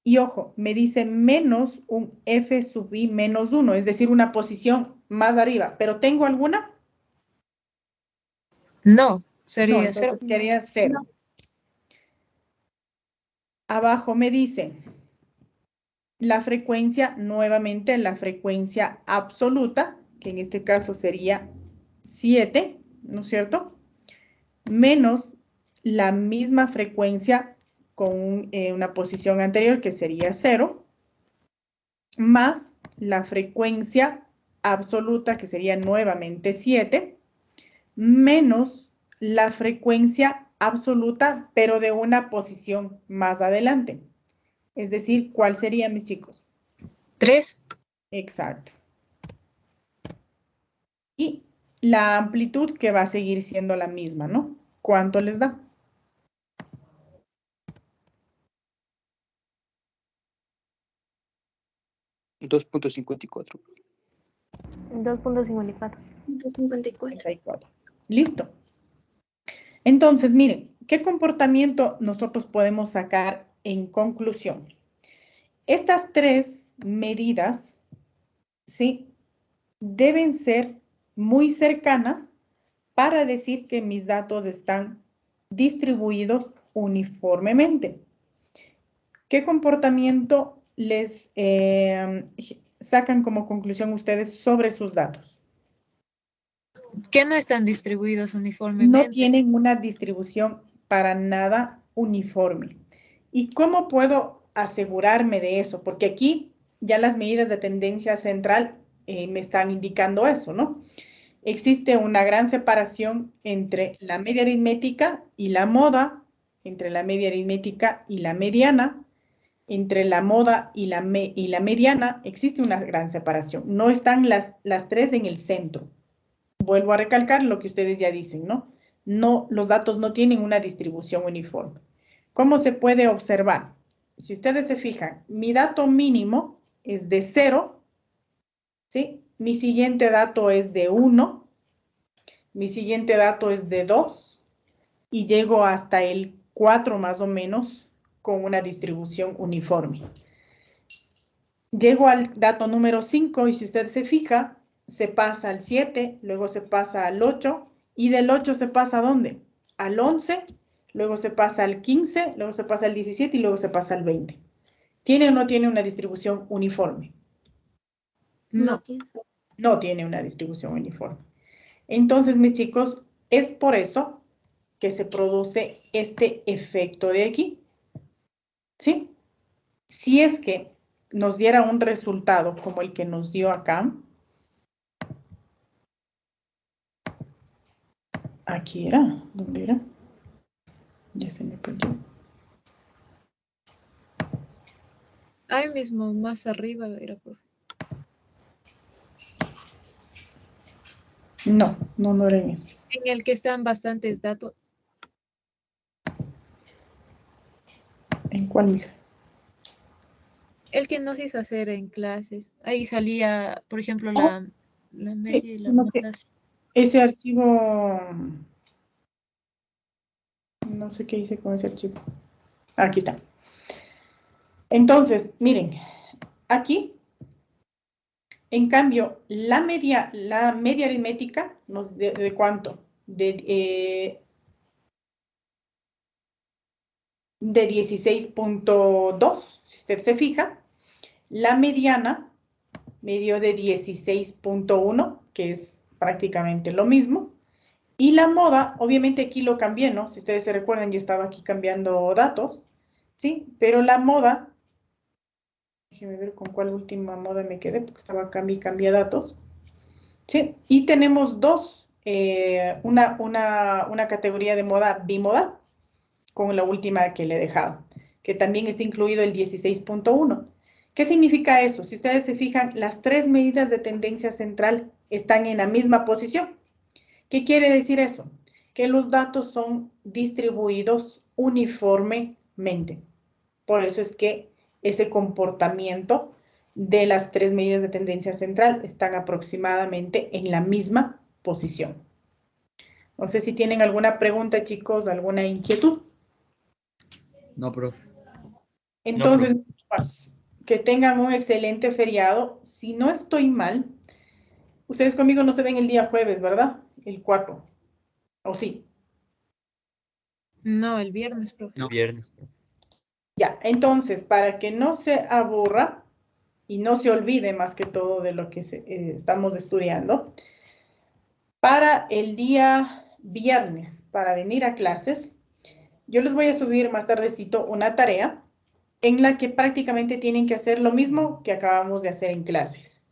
Y ojo, me dice menos un f sub i menos 1, es decir, una posición más arriba. ¿Pero tengo alguna? No, No, sería 0. entonces quedaría 0. Abajo me dice la frecuencia, nuevamente la frecuencia absoluta, que en este caso sería 7, ¿no es cierto? Menos la misma frecuencia con una posición anterior, que sería 0, más la frecuencia absoluta, que sería nuevamente 7, menos la frecuencia absoluta, pero de una posición más adelante. Es decir, ¿cuál sería, mis chicos? 3. Exacto. Y la amplitud que va a seguir siendo la misma, ¿no? ¿Cuánto les da? $2.54. 2.54. 2.54. Listo. Entonces, miren, ¿qué comportamiento nosotros podemos sacar en conclusión? Estas tres medidas, ¿sí? Deben ser muy cercanas para decir que mis datos están distribuidos uniformemente. ¿Qué comportamiento les sacan como conclusión ustedes sobre sus datos? Que no están distribuidos uniformemente. No tienen una distribución para nada uniforme. ¿Y cómo puedo asegurarme de eso? Porque aquí ya las medidas de tendencia central me están indicando eso, ¿no? Existe una gran separación entre la media aritmética y la moda, entre la media aritmética y la mediana, entre la moda y la mediana, existe una gran separación. No están las tres en el centro. Vuelvo a recalcar lo que ustedes ya dicen, ¿no? No, los datos no tienen una distribución uniforme. ¿Cómo se puede observar? Si ustedes se fijan, mi dato mínimo es de 0, ¿sí? Mi siguiente dato es de 1, mi siguiente dato es de 2 y llego hasta el 4 más o menos con una distribución uniforme. Llego al dato número 5 y si usted se fija, se pasa al 7, luego se pasa al 8 y del 8 se pasa ¿a dónde? Al 11, luego se pasa al 15, luego se pasa al 17 y luego se pasa al 20. ¿Tiene o no tiene una distribución uniforme? No. No tiene una distribución uniforme. Entonces, mis chicos, es por eso que se produce este efecto de aquí. ¿Sí? Si es que nos diera un resultado como el que nos dio acá, aquí era, ¿dónde era? Ya se me perdió. Ahí mismo, más arriba era por... No, no era en este. En el que están bastantes datos. ¿En cuál, mija? El que nos hizo hacer en clases. Ahí salía, por ejemplo, la media y la sino que moda. ese archivo, no sé qué hice con ese archivo. Aquí está. Entonces, miren, aquí, en cambio, la media aritmética nos de cuánto? De 16.2, si usted se fija. La mediana me dio de 16.1, que es prácticamente lo mismo. Y la moda, obviamente aquí lo cambié, ¿no? Si ustedes se recuerdan, yo estaba aquí cambiando datos, ¿sí? Pero la moda, déjenme ver con cuál última moda me quedé, porque estaba acá mi cambia datos, ¿sí? Y tenemos dos, una categoría de moda bimodal, con la última que le he dejado, que también está incluido el 16.1. ¿Qué significa eso? Si ustedes se fijan, las tres medidas de tendencia central están en la misma posición. ¿Qué quiere decir eso? Que los datos son distribuidos uniformemente. Por eso es que ese comportamiento de las 3 medidas de tendencia central están aproximadamente en la misma posición. No sé si tienen alguna pregunta, chicos, alguna inquietud. No, profe. Entonces, pues, que tengan un excelente feriado. Si no estoy mal, ustedes conmigo no se ven el día jueves, ¿verdad? El 4. ¿O sí? No, el viernes, profe. No. Viernes. Ya, entonces, para que no se aburra y no se olvide más que todo de lo que estamos estudiando, para el día viernes, para venir a clases, yo les voy a subir más tardecito una tarea en la que prácticamente tienen que hacer lo mismo que acabamos de hacer en clases.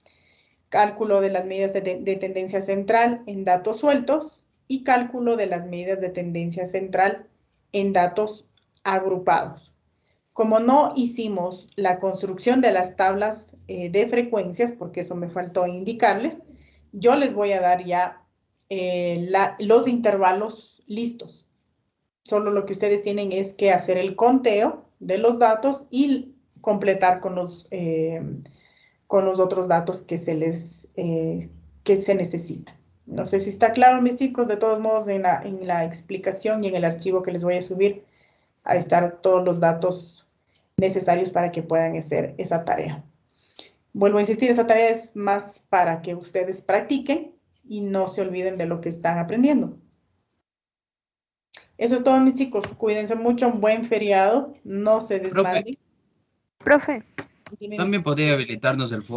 Cálculo de las medidas de tendencia central en datos sueltos y cálculo de las medidas de tendencia central en datos agrupados. Como no hicimos la construcción de las tablas de frecuencias, porque eso me faltó indicarles, yo les voy a dar ya los intervalos listos. Solo lo que ustedes tienen es que hacer el conteo de los datos y completar con los otros datos que se necesitan. No sé si está claro, mis chicos. De todos modos, en la explicación y en el archivo que les voy a subir, a estar todos los datos necesarios para que puedan hacer esa tarea. Vuelvo a insistir, esa tarea es más para que ustedes practiquen y no se olviden de lo que están aprendiendo. Eso es todo, mis chicos. Cuídense mucho, un buen feriado. No se desmanden. Profe. También podría habilitarnos el foro.